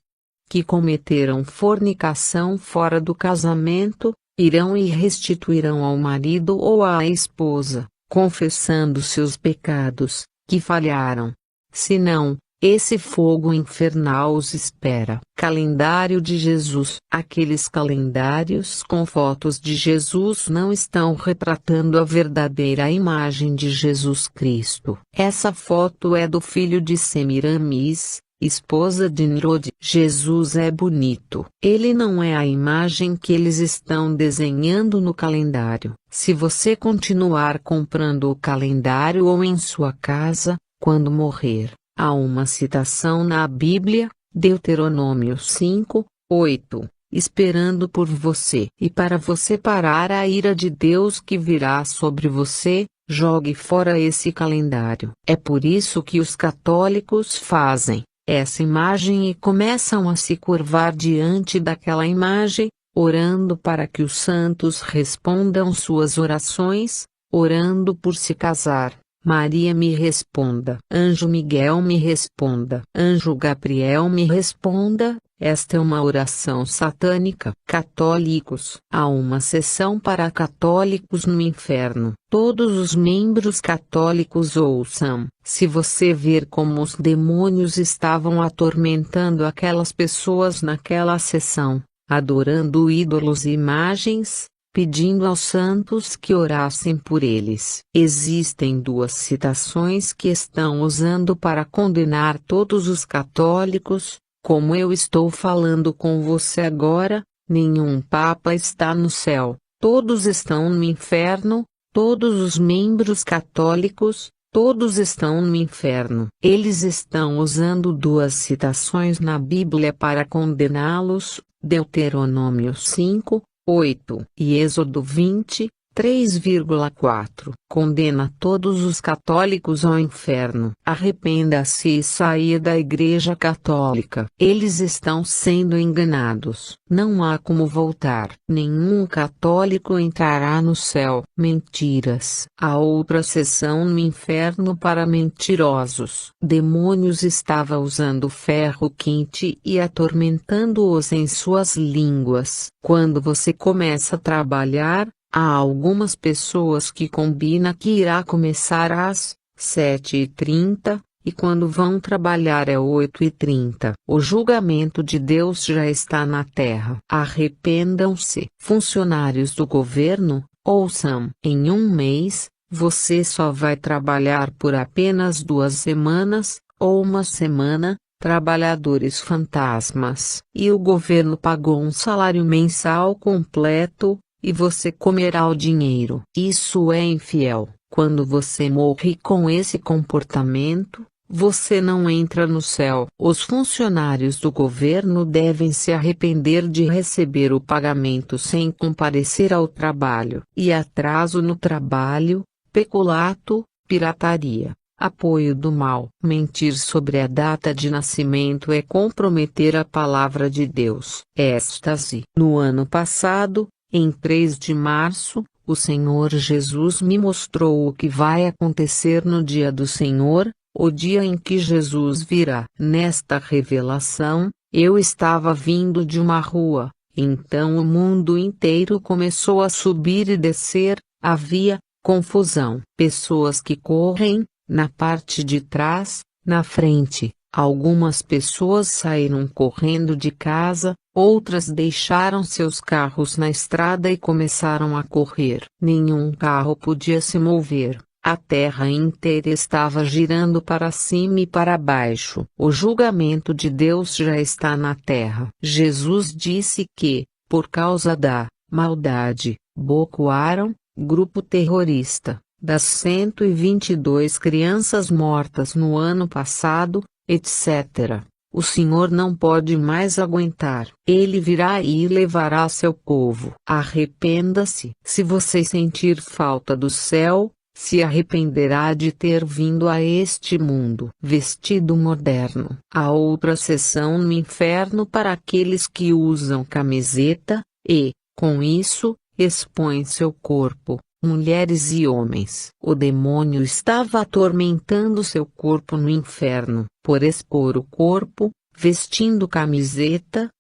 que cometeram fornicação fora do casamento, irão e restituirão ao marido ou à esposa, confessando seus pecados, que falharam. Senão, esse fogo infernal os espera. Calendário de Jesus. Aqueles calendários com fotos de Jesus não estão retratando a verdadeira imagem de Jesus Cristo. Essa foto é do filho de Semiramis, esposa de Nimrod. Jesus é bonito. Ele não é a imagem que eles estão desenhando no calendário. Se você continuar comprando o calendário ou em sua casa, quando morrer, há uma citação na Bíblia, Deuteronômio 5, 8. Esperando por você. E para você parar a ira de Deus que virá sobre você, jogue fora esse calendário. É por isso que os católicos fazem essa imagem e começam a se curvar diante daquela imagem, orando para que os santos respondam suas orações, orando por se casar. Maria me responda. Anjo Miguel me responda. Anjo Gabriel me responda. Esta é uma oração satânica. Católicos. Há uma sessão para católicos no inferno. Todos os membros católicos ouçam. Se você ver como os demônios estavam atormentando aquelas pessoas naquela sessão, adorando ídolos e imagens, pedindo aos santos que orassem por eles. Existem duas citações que estão usando para condenar todos os católicos. Como eu estou falando com você agora, nenhum papa está no céu, todos estão no inferno, todos os membros católicos, todos estão no inferno. Eles estão usando duas citações na Bíblia para condená-los, Deuteronômio 5, 8 e Êxodo 20, 3,4. Condena todos os católicos ao inferno. Arrependa-se e saia da Igreja Católica. Eles estão sendo enganados. Não há como voltar. Nenhum católico entrará no céu. Mentiras. Há outra sessão no inferno para mentirosos. Demônios estava usando ferro quente e atormentando-os em suas línguas. Quando você começa a trabalhar, há algumas pessoas que combinam que irá começar às 7h30, e quando vão trabalhar é 8h30. O julgamento de Deus já está na terra. Arrependam-se. Funcionários do governo, ouçam. Em um mês, você só vai trabalhar por apenas 2 semanas, ou uma semana, trabalhadores fantasmas. E o governo pagou um salário mensal completo, e você comerá o dinheiro. Isso é infiel. Quando você morre com esse comportamento, você não entra no céu. Os funcionários do governo devem se arrepender de receber o pagamento sem comparecer ao trabalho. E atraso no trabalho, peculato, pirataria, apoio do mal. Mentir sobre a data de nascimento é comprometer a palavra de Deus. Êxtase. No ano passado, em 3 de março, o Senhor Jesus me mostrou o que vai acontecer no dia do Senhor, o dia em que Jesus virá. Nesta revelação, eu estava vindo de uma rua, então o mundo inteiro começou a subir e descer, havia confusão. Pessoas que correm, na parte de trás, na frente. Algumas pessoas saíram correndo de casa, outras deixaram seus carros na estrada e começaram a correr. Nenhum carro podia se mover. A terra inteira estava girando para cima e para baixo. O julgamento de Deus já está na terra. Jesus disse que, por causa da maldade, Boko Haram, grupo terrorista, das 122 crianças mortas no ano passado, etc., o Senhor não pode mais aguentar. Ele virá e levará seu povo. Arrependa-se. Se você sentir falta do céu, se arrependerá de ter vindo a este mundo. Vestido moderno. Há outra sessão no inferno para aqueles que usam camiseta, e, com isso, expõem seu corpo. Mulheres e homens. O demônio estava atormentando seu corpo no inferno, por expor o corpo, vestindo camiseta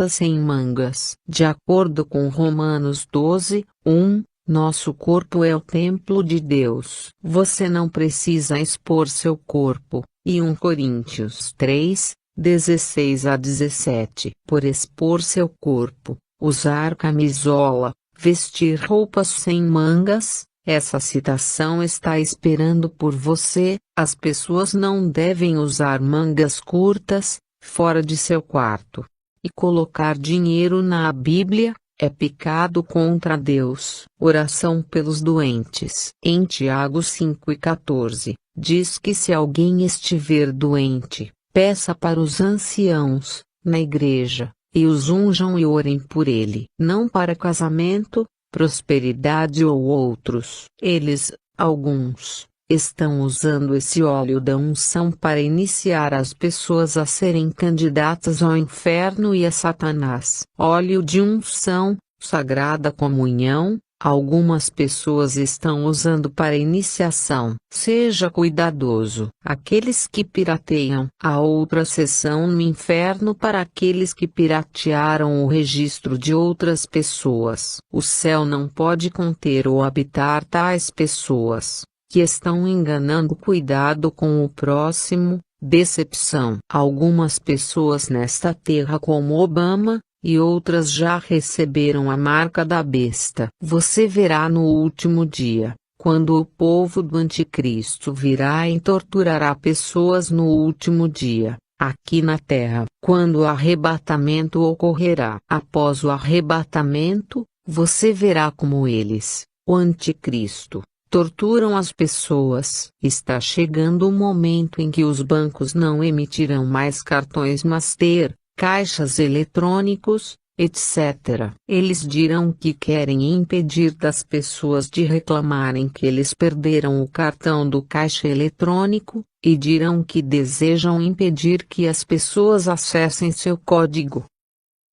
sem mangas. De acordo com Romanos 12, 1, nosso corpo é o templo de Deus. Você não precisa expor seu corpo. E 1 Coríntios 3, 16-17. Por expor seu corpo, usar camisola, vestir roupas sem mangas, essa citação está esperando por você. As pessoas não devem usar mangas curtas, fora de seu quarto. E colocar dinheiro na Bíblia é pecado contra Deus. Oração pelos doentes. Em Tiago 5,14, diz que se alguém estiver doente, peça para os anciãos, na igreja, e os unjam e orem por ele. Não para casamento, prosperidade ou outros. Eles, alguns, estão usando esse óleo da unção para iniciar as pessoas a serem candidatas ao inferno e a Satanás. Óleo de unção, sagrada comunhão. Algumas pessoas estão usando para iniciação. Seja cuidadoso. Aqueles que pirateiam. A outra sessão no inferno para aqueles que piratearam o registro de outras pessoas. O céu não pode conter ou habitar tais pessoas que estão enganando. Cuidado com o próximo. Decepção. Algumas pessoas nesta terra como Obama, e outras já receberam a marca da besta. Você verá no último dia, quando o povo do anticristo virá e torturará pessoas no último dia, aqui na terra. Quando o arrebatamento ocorrerá. Após o arrebatamento, você verá como eles, o anticristo, torturam as pessoas. Está chegando o momento em que os bancos não emitirão mais cartões Master, caixas eletrônicos, etc. Eles dirão que querem impedir das pessoas de reclamarem que eles perderam o cartão do caixa eletrônico, e dirão que desejam impedir que as pessoas acessem seu código.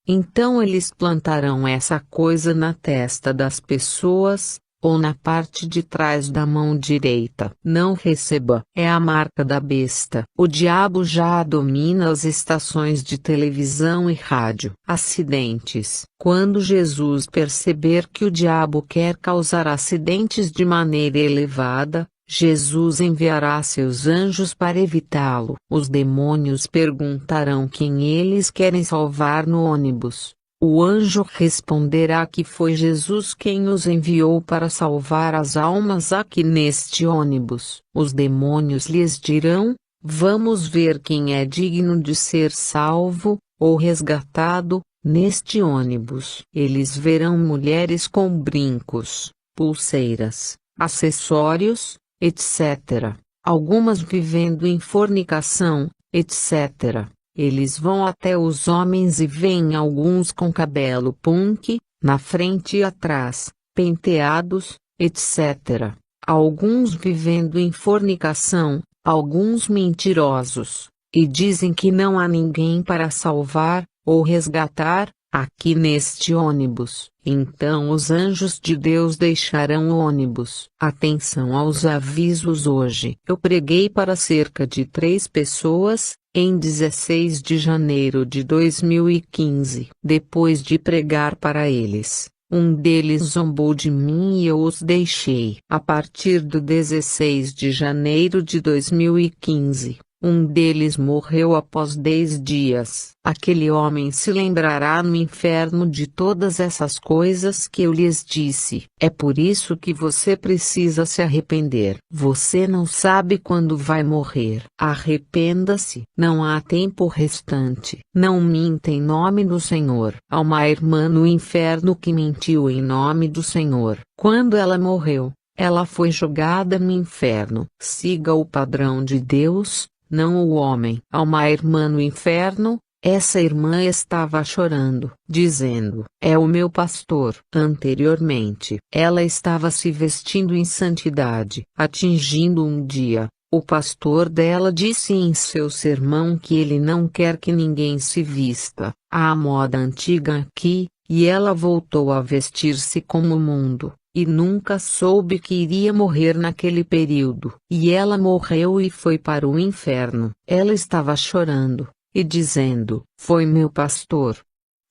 Então eles plantarão essa coisa na testa das pessoas, ou na parte de trás da mão direita. Não receba. É a marca da besta. O diabo já domina as estações de televisão e rádio. Acidentes. Quando Jesus perceber que o diabo quer causar acidentes de maneira elevada, Jesus enviará seus anjos para evitá-lo. Os demônios perguntarão quem eles querem salvar no ônibus. O anjo responderá que foi Jesus quem os enviou para salvar as almas aqui neste ônibus. Os demônios lhes dirão: vamos ver quem é digno de ser salvo, ou resgatado, neste ônibus. Eles verão mulheres com brincos, pulseiras, acessórios, etc. Algumas vivendo em fornicação, etc. Eles vão até os homens e veem alguns com cabelo punk, na frente e atrás, penteados, etc. Alguns vivendo em fornicação, alguns mentirosos, e dizem que não há ninguém para salvar, ou resgatar, aqui neste ônibus. Então os anjos de Deus deixarão o ônibus. Atenção aos avisos hoje. Eu preguei para cerca de 3 pessoas, em 16 de janeiro de 2015. Depois de pregar para eles, um deles zombou de mim e eu os deixei. A partir do 16 de janeiro de 2015, um deles morreu após 10 dias. Aquele homem se lembrará no inferno de todas essas coisas que eu lhes disse. É por isso que você precisa se arrepender. Você não sabe quando vai morrer. Arrependa-se. Não há tempo restante. Não minta em nome do Senhor. Há uma irmã no inferno que mentiu em nome do Senhor. Quando ela morreu, ela foi jogada no inferno. Siga o padrão de Deus, não o homem. Há uma irmã no inferno. Essa irmã estava chorando, dizendo: é o meu pastor. Anteriormente, ela estava se vestindo em santidade. Atingindo um dia, o pastor dela disse em seu sermão que ele não quer que ninguém se vista à moda antiga aqui, e ela voltou a vestir-se como o mundo. E nunca soube que iria morrer naquele período. E ela morreu e foi para o inferno. Ela estava chorando, e dizendo: foi meu pastor.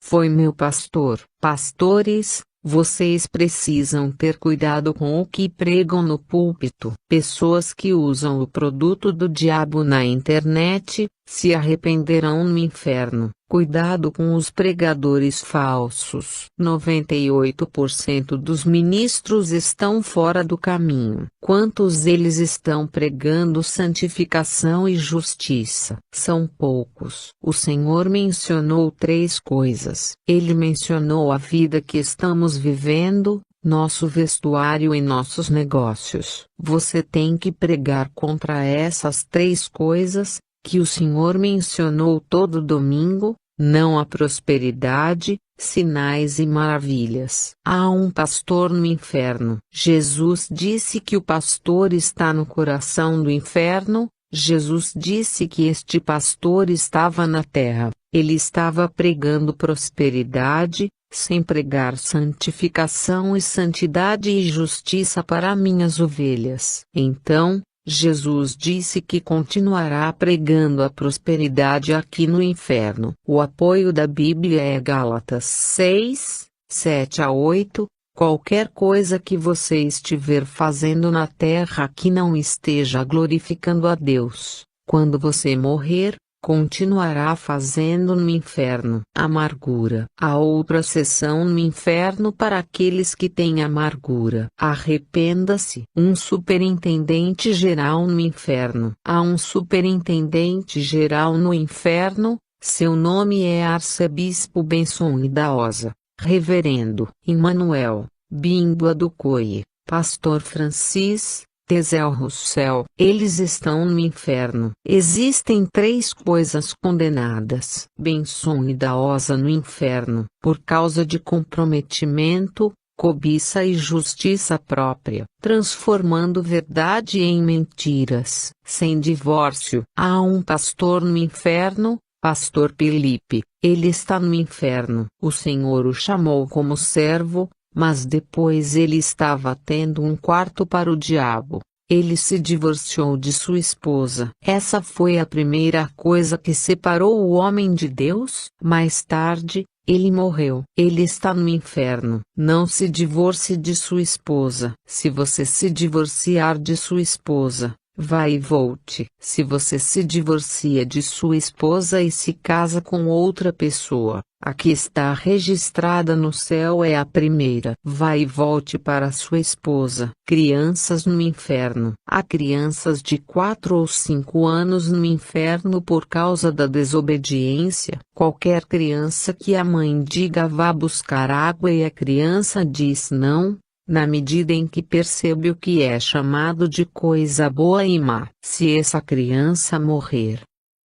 Foi meu pastor. Pastores, vocês precisam ter cuidado com o que pregam no púlpito. Pessoas que usam o produto do diabo na internet, se arrependerão no inferno. Cuidado com os pregadores falsos. 98% dos ministros estão fora do caminho. Quantos deles estão pregando santificação e justiça? São poucos. O Senhor mencionou 3 coisas. Ele mencionou a vida que estamos vivendo, nosso vestuário e nossos negócios. Você tem que pregar contra essas 3 coisas, que o Senhor mencionou todo domingo, não há prosperidade, sinais e maravilhas. Há um pastor no inferno. Jesus disse que o pastor está no coração do inferno. Jesus disse que este pastor estava na terra. Ele estava pregando prosperidade, sem pregar santificação e santidade e justiça para minhas ovelhas. Então, Jesus disse que continuará pregando a prosperidade aqui no inferno. O apoio da Bíblia é Gálatas 6, 7-8. Qualquer coisa que você estiver fazendo na terra que não esteja glorificando a Deus, quando você morrer, continuará fazendo no inferno. Amargura. Há outra seção no inferno para aqueles que têm amargura. Arrependa-se. Um superintendente geral no inferno. Há um superintendente geral no inferno. Seu nome é Arcebispo Benson Idaosa, Reverendo Emmanuel Bindo Adukoye, Pastor Francis Tezel Russell. Eles estão no inferno. Existem 3 coisas condenadas. Benson Idaosa no inferno, por causa de comprometimento, cobiça e justiça própria, transformando verdade em mentiras. Sem divórcio. Há um pastor no inferno, Pastor Felipe. Ele está no inferno. O Senhor o chamou como servo, mas depois ele estava tendo um quarto para o diabo. Ele se divorciou de sua esposa. Essa foi a primeira coisa que separou o homem de Deus. Mais tarde, ele morreu. Ele está no inferno. Não se divorcie de sua esposa. Se você se divorciar de sua esposa, vai e volte. Se você se divorcia de sua esposa e se casa com outra pessoa, a que está registrada no céu é a primeira. Vai e volte para sua esposa. Crianças no inferno. Há crianças de 4 ou 5 anos no inferno por causa da desobediência. Qualquer criança que a mãe diga vá buscar água e a criança diz não, na medida em que percebe o que é chamado de coisa boa e má. Se essa criança morrer,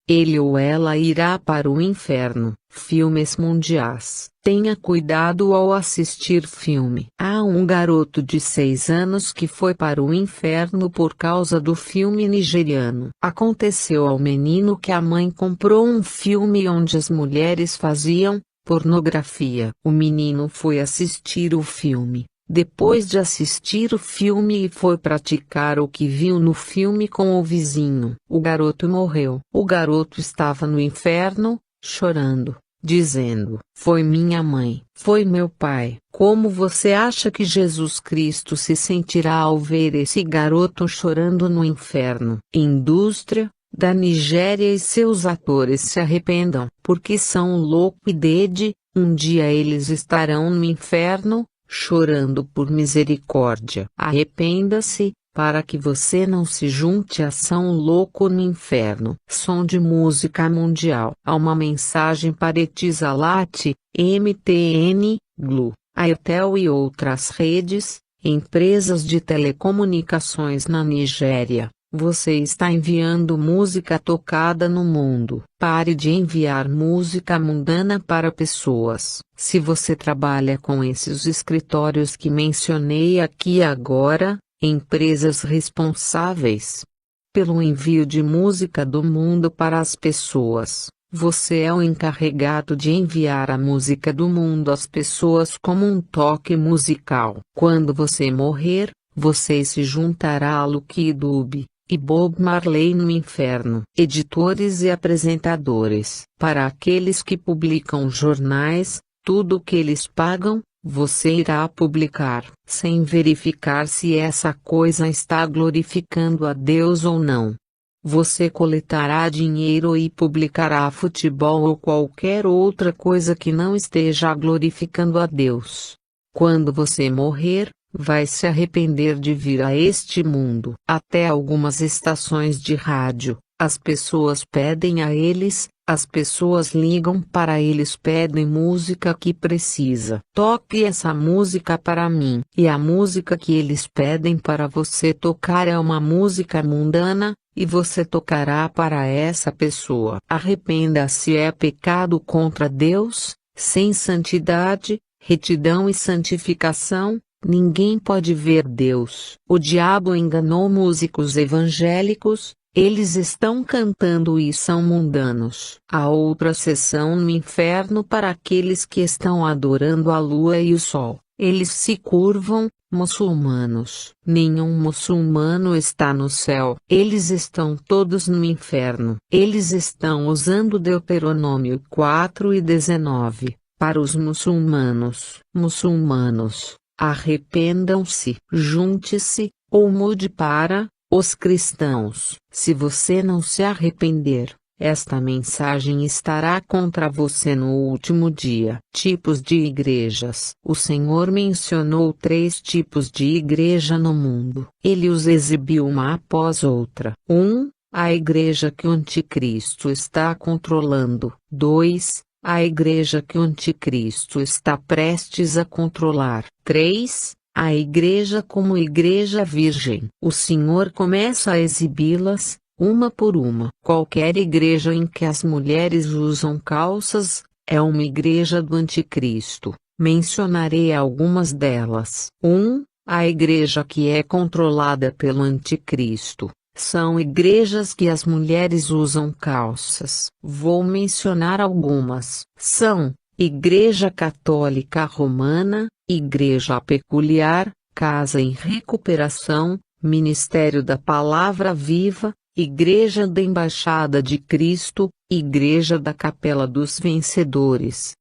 ele ou ela irá para o inferno. Filmes mundiais. Tenha cuidado ao assistir filme. Há um garoto de 6 anos que foi para o inferno por causa do filme nigeriano. Aconteceu ao menino que a mãe comprou um filme onde as mulheres faziam pornografia. O menino foi assistir o filme. Depois de assistir o filme e foi praticar o que viu no filme com o vizinho. O garoto morreu. O garoto estava no inferno, chorando, dizendo: foi minha mãe, foi meu pai. Como você acha que Jesus Cristo se sentirá ao ver esse garoto chorando no inferno? Indústria da Nigéria e seus atores se arrependam, porque são louco e dead. Um dia eles estarão no inferno, chorando por misericórdia. Arrependa-se, para que você não se junte a São Louco no inferno. Som de música mundial. Há uma mensagem para Etisalat, MTN, Glo, Airtel e outras redes, empresas de telecomunicações na Nigéria. Você está enviando música tocada no mundo. Pare de enviar música mundana para pessoas. Se você trabalha com esses escritórios que mencionei aqui agora, empresas responsáveis pelo envio de música do mundo para as pessoas, você é o encarregado de enviar a música do mundo às pessoas como um toque musical. Quando você morrer, você se juntará a Lucky Dube e Bob Marley no inferno. Editores e apresentadores. Para aqueles que publicam jornais, tudo o que eles pagam, você irá publicar, sem verificar se essa coisa está glorificando a Deus ou não. Você coletará dinheiro e publicará futebol ou qualquer outra coisa que não esteja glorificando a Deus. Quando você morrer, vai se arrepender de vir a este mundo. Até algumas estações de rádio, as pessoas pedem a eles, as pessoas ligam para eles, pedem música que precisa. Toque essa música para mim. E a música que eles pedem para você tocar é uma música mundana, e você tocará para essa pessoa. Arrependa-se é pecado contra Deus, sem santidade, retidão e santificação, ninguém pode ver Deus. O diabo enganou músicos evangélicos, eles estão cantando e são mundanos. Há outra seção no inferno para aqueles que estão adorando a lua e o sol. Eles se curvam, muçulmanos. Nenhum muçulmano está no céu. Eles estão todos no inferno. Eles estão usando Deuteronômio 4:19. Para os muçulmanos. Muçulmanos, arrependam-se, junte-se, ou mude para os cristãos. Se você não se arrepender, esta mensagem estará contra você no último dia. Tipos de igrejas. O Senhor mencionou 3 tipos de igreja no mundo. Ele os exibiu uma após outra. 1. A igreja que o anticristo está controlando. 2. A igreja que o anticristo está prestes a controlar. 3. A igreja como igreja virgem. O Senhor começa a exibi-las, uma por uma. Qualquer igreja em que as mulheres usam calças, é uma igreja do anticristo. Mencionarei algumas delas. 1. A igreja que é controlada pelo anticristo. São igrejas que as mulheres usam calças. Vou mencionar algumas. São: Igreja Católica Romana, Igreja Peculiar, Casa em Recuperação, Ministério da Palavra Viva, Igreja da Embaixada de Cristo, Igreja da Capela dos Vencedores,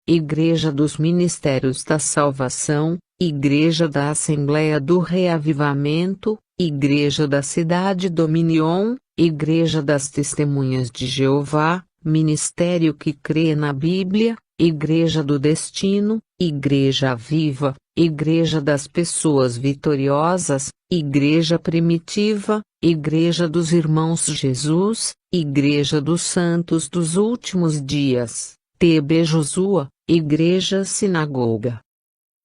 Igreja dos Ministérios da Salvação, Igreja da Assembleia do Reavivamento, Igreja da Cidade Dominion, Igreja das Testemunhas de Jeová, Ministério que crê na Bíblia, Igreja do Destino, Igreja Viva, Igreja das Pessoas Vitoriosas, Igreja Primitiva, Igreja dos Irmãos Jesus, Igreja dos Santos dos Últimos Dias, TB Josua, Igreja Sinagoga,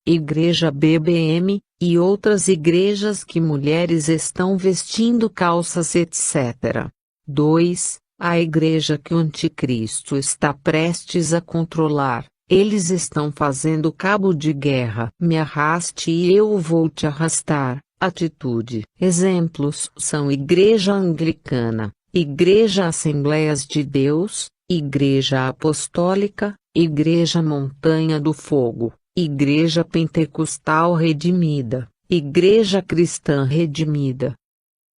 Igreja BBM, e outras igrejas que mulheres estão vestindo calças etc. 2. A igreja que o anticristo está prestes a controlar. Eles estão fazendo cabo de guerra. Me arraste e eu vou te arrastar. Atitude. Exemplos são Igreja Anglicana, Igreja Assembleias de Deus, Igreja Apostólica, Igreja Montanha do Fogo, Igreja Pentecostal Redimida, Igreja Cristã Redimida,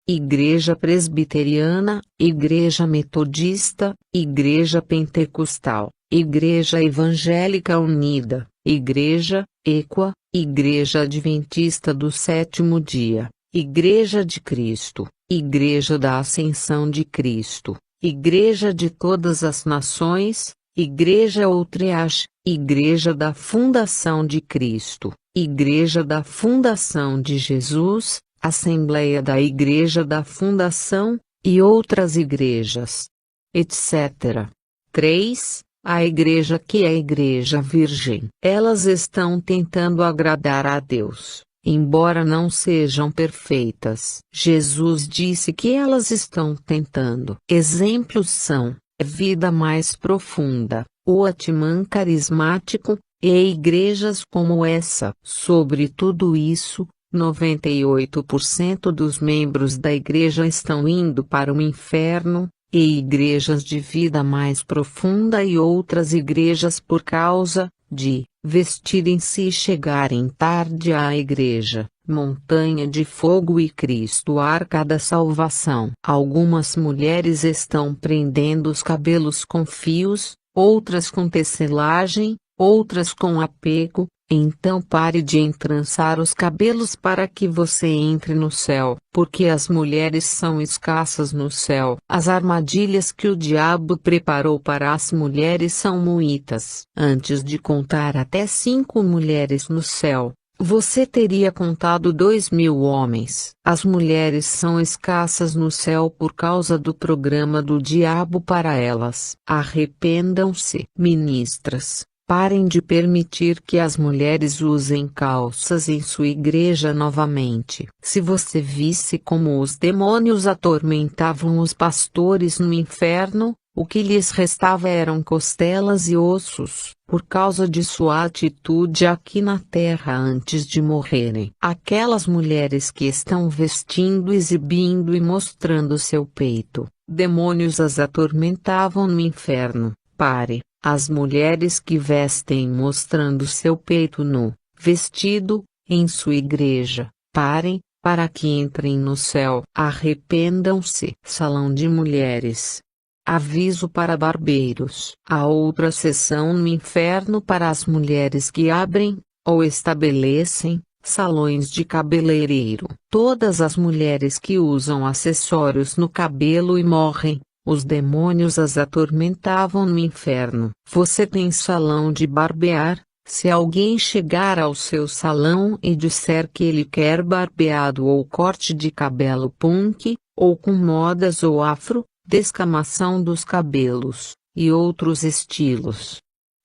Igreja Presbiteriana, Igreja Metodista, Igreja Pentecostal, Igreja Evangélica Unida, Igreja Equa, Igreja Adventista do Sétimo Dia, Igreja de Cristo, Igreja da Ascensão de Cristo, Igreja de Todas as Nações, Igreja Outreach, Igreja da Fundação de Cristo, Igreja da Fundação de Jesus, Assembleia da Igreja da Fundação, e outras igrejas, etc. 3. A igreja que é a Igreja Virgem. Elas estão tentando agradar a Deus, embora não sejam perfeitas. Jesus disse que elas estão tentando. Exemplos são: Vida Mais Profunda, o Atman Carismático, e igrejas como essa. Sobre tudo isso, 98% dos membros da igreja estão indo para o inferno, e igrejas de vida mais profunda e outras igrejas por causa de vestirem-se e chegarem tarde à igreja, Montanha de Fogo e Cristo Arca da Salvação. Algumas mulheres estão prendendo os cabelos com fios, outras com tecelagem, outras com apego. Então pare de entrançar os cabelos para que você entre no céu, porque as mulheres são escassas no céu. As armadilhas que o diabo preparou para as mulheres são muitas. Antes de contar até 5 mulheres no céu, você teria contado 2.000 homens. As mulheres são escassas no céu por causa do programa do diabo para elas. Arrependam-se, ministras. Parem de permitir que as mulheres usem calças em sua igreja novamente. Se você visse como os demônios atormentavam os pastores no inferno, o que lhes restava eram costelas e ossos, por causa de sua atitude aqui na terra antes de morrerem. Aquelas mulheres que estão vestindo, exibindo e mostrando seu peito, demônios as atormentavam no inferno. Pare. As mulheres que vestem mostrando seu peito nu, vestido, em sua igreja, parem, para que entrem no céu. Arrependam-se. Salão de mulheres. Aviso para barbeiros. Há outra seção no inferno para as mulheres que abrem, ou estabelecem, salões de cabeleireiro. Todas as mulheres que usam acessórios no cabelo e morrem, os demônios as atormentavam no inferno. Você tem salão de barbear? Se alguém chegar ao seu salão e disser que ele quer barbeado ou corte de cabelo punk, ou com modas ou afro, descamação dos cabelos, e outros estilos,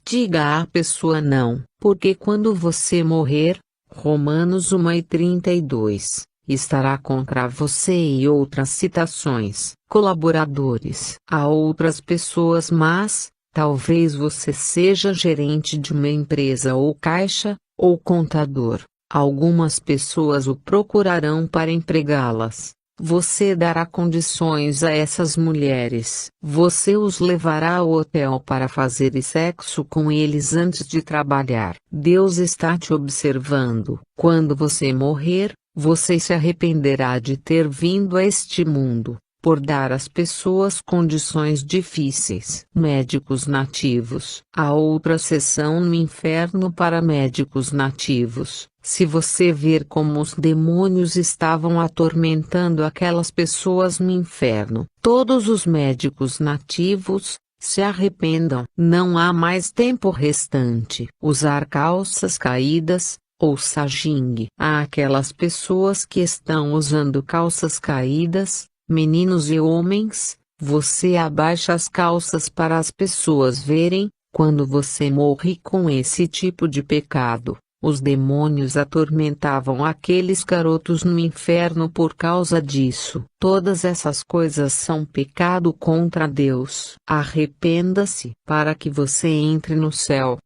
diga à pessoa não, porque quando você morrer, Romanos 1:32, estará contra você. E outras citações. Colaboradores. Há outras pessoas, mas talvez você seja gerente de uma empresa ou caixa, ou contador. Algumas pessoas o procurarão para empregá-las. Você dará condições a essas mulheres. Você os levará ao hotel para fazer sexo com eles antes de trabalhar. Deus está te observando. Quando você morrer, você se arrependerá de ter vindo a este mundo, por dar às pessoas condições difíceis. Médicos nativos. Há outra seção no inferno para médicos nativos. Se você ver como os demônios estavam atormentando aquelas pessoas no inferno, todos os médicos nativos, se arrependam. Não há mais tempo restante. Usar calças caídas, ou sajing. Há aquelas pessoas que estão usando calças caídas, meninos e homens, você abaixa as calças para as pessoas verem. Quando você morre com esse tipo de pecado, os demônios atormentavam aqueles garotos no inferno por causa disso. Todas essas coisas são pecado contra Deus. Arrependa-se para que você entre no céu.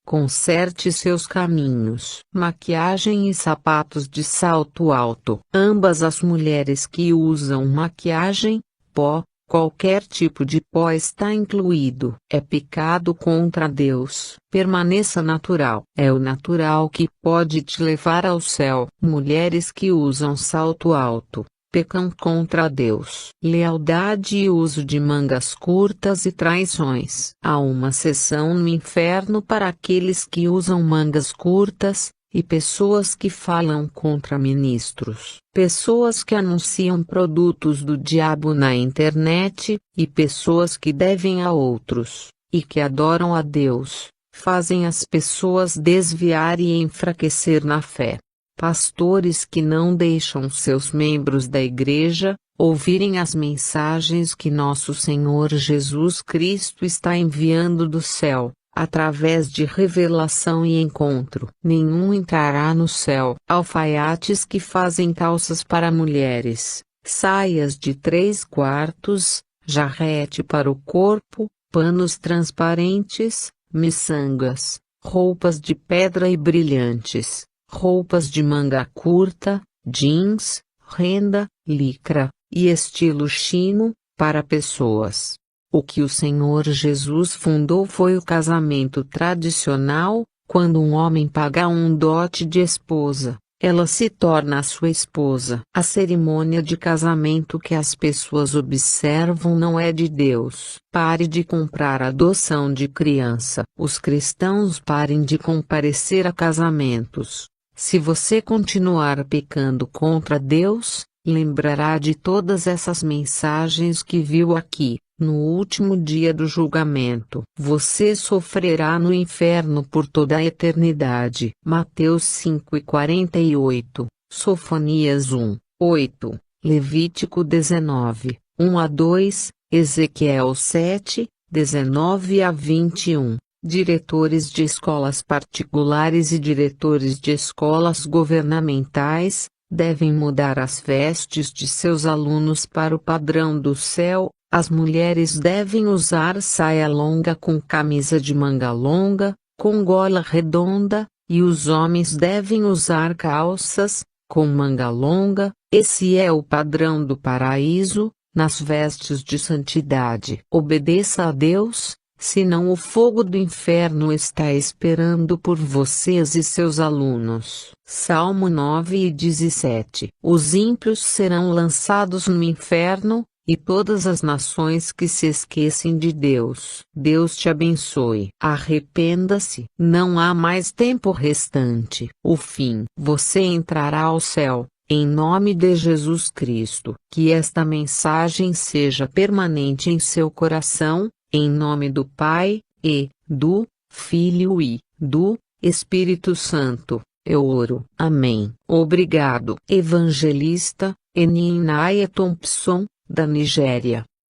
Conserte seus caminhos. Maquiagem e sapatos de salto alto. Ambas as mulheres que usam maquiagem, pó, qualquer tipo de pó está incluído. É pecado contra Deus. Permaneça natural. É o natural que pode te levar ao céu. Mulheres que usam salto alto pecam contra Deus. Lealdade e uso de mangas curtas e traições. Há uma seção no inferno para aqueles que usam mangas curtas, e pessoas que falam contra ministros. Pessoas que anunciam produtos do diabo na internet, e pessoas que devem a outros, e que adoram a Deus, fazem as pessoas desviar e enfraquecer na fé. Pastores que não deixam seus membros da igreja ouvirem as mensagens que nosso Senhor Jesus Cristo está enviando do céu, através de revelação e encontro. Nenhum entrará no céu. Alfaiates que fazem calças para mulheres, saias de 3/4, jarrete para o corpo, panos transparentes, miçangas, roupas de pedra e brilhantes, roupas de manga curta, jeans, renda, licra, e estilo chino, para pessoas. O que o Senhor Jesus fundou foi o casamento tradicional. Quando um homem paga um dote de esposa, ela se torna a sua esposa. A cerimônia de casamento que as pessoas observam não é de Deus. Pare de comprar adoção de criança. Os cristãos parem de comparecer a casamentos. Se você continuar pecando contra Deus, lembrará de todas essas mensagens que viu aqui. No último dia do julgamento, você sofrerá no inferno por toda a eternidade. Mateus 5:48, Sofonias 1:8, Levítico 19, 1-2, Ezequiel 7, 19-21. diretores de escolas particulares e diretores de escolas governamentais, devem mudar as vestes de seus alunos para o padrão do céu. As mulheres devem usar saia longa com camisa de manga longa, com gola redonda, e os homens devem usar calças, com manga longa. Esse é o padrão do paraíso, nas vestes de santidade. Obedeça a Deus, senão o fogo do inferno está esperando por vocês e seus alunos. Salmo 9:17. Os ímpios serão lançados no inferno, e todas as nações que se esquecem de Deus. Deus te abençoe. Arrependa-se. Não há mais tempo restante. O fim. Você entrará ao céu, em nome de Jesus Cristo. Que esta mensagem seja permanente em seu coração, em nome do Pai, e do Filho e do Espírito Santo. Eu oro. Amém. Obrigado. Evangelista Eni Naya Thompson, da Nigéria.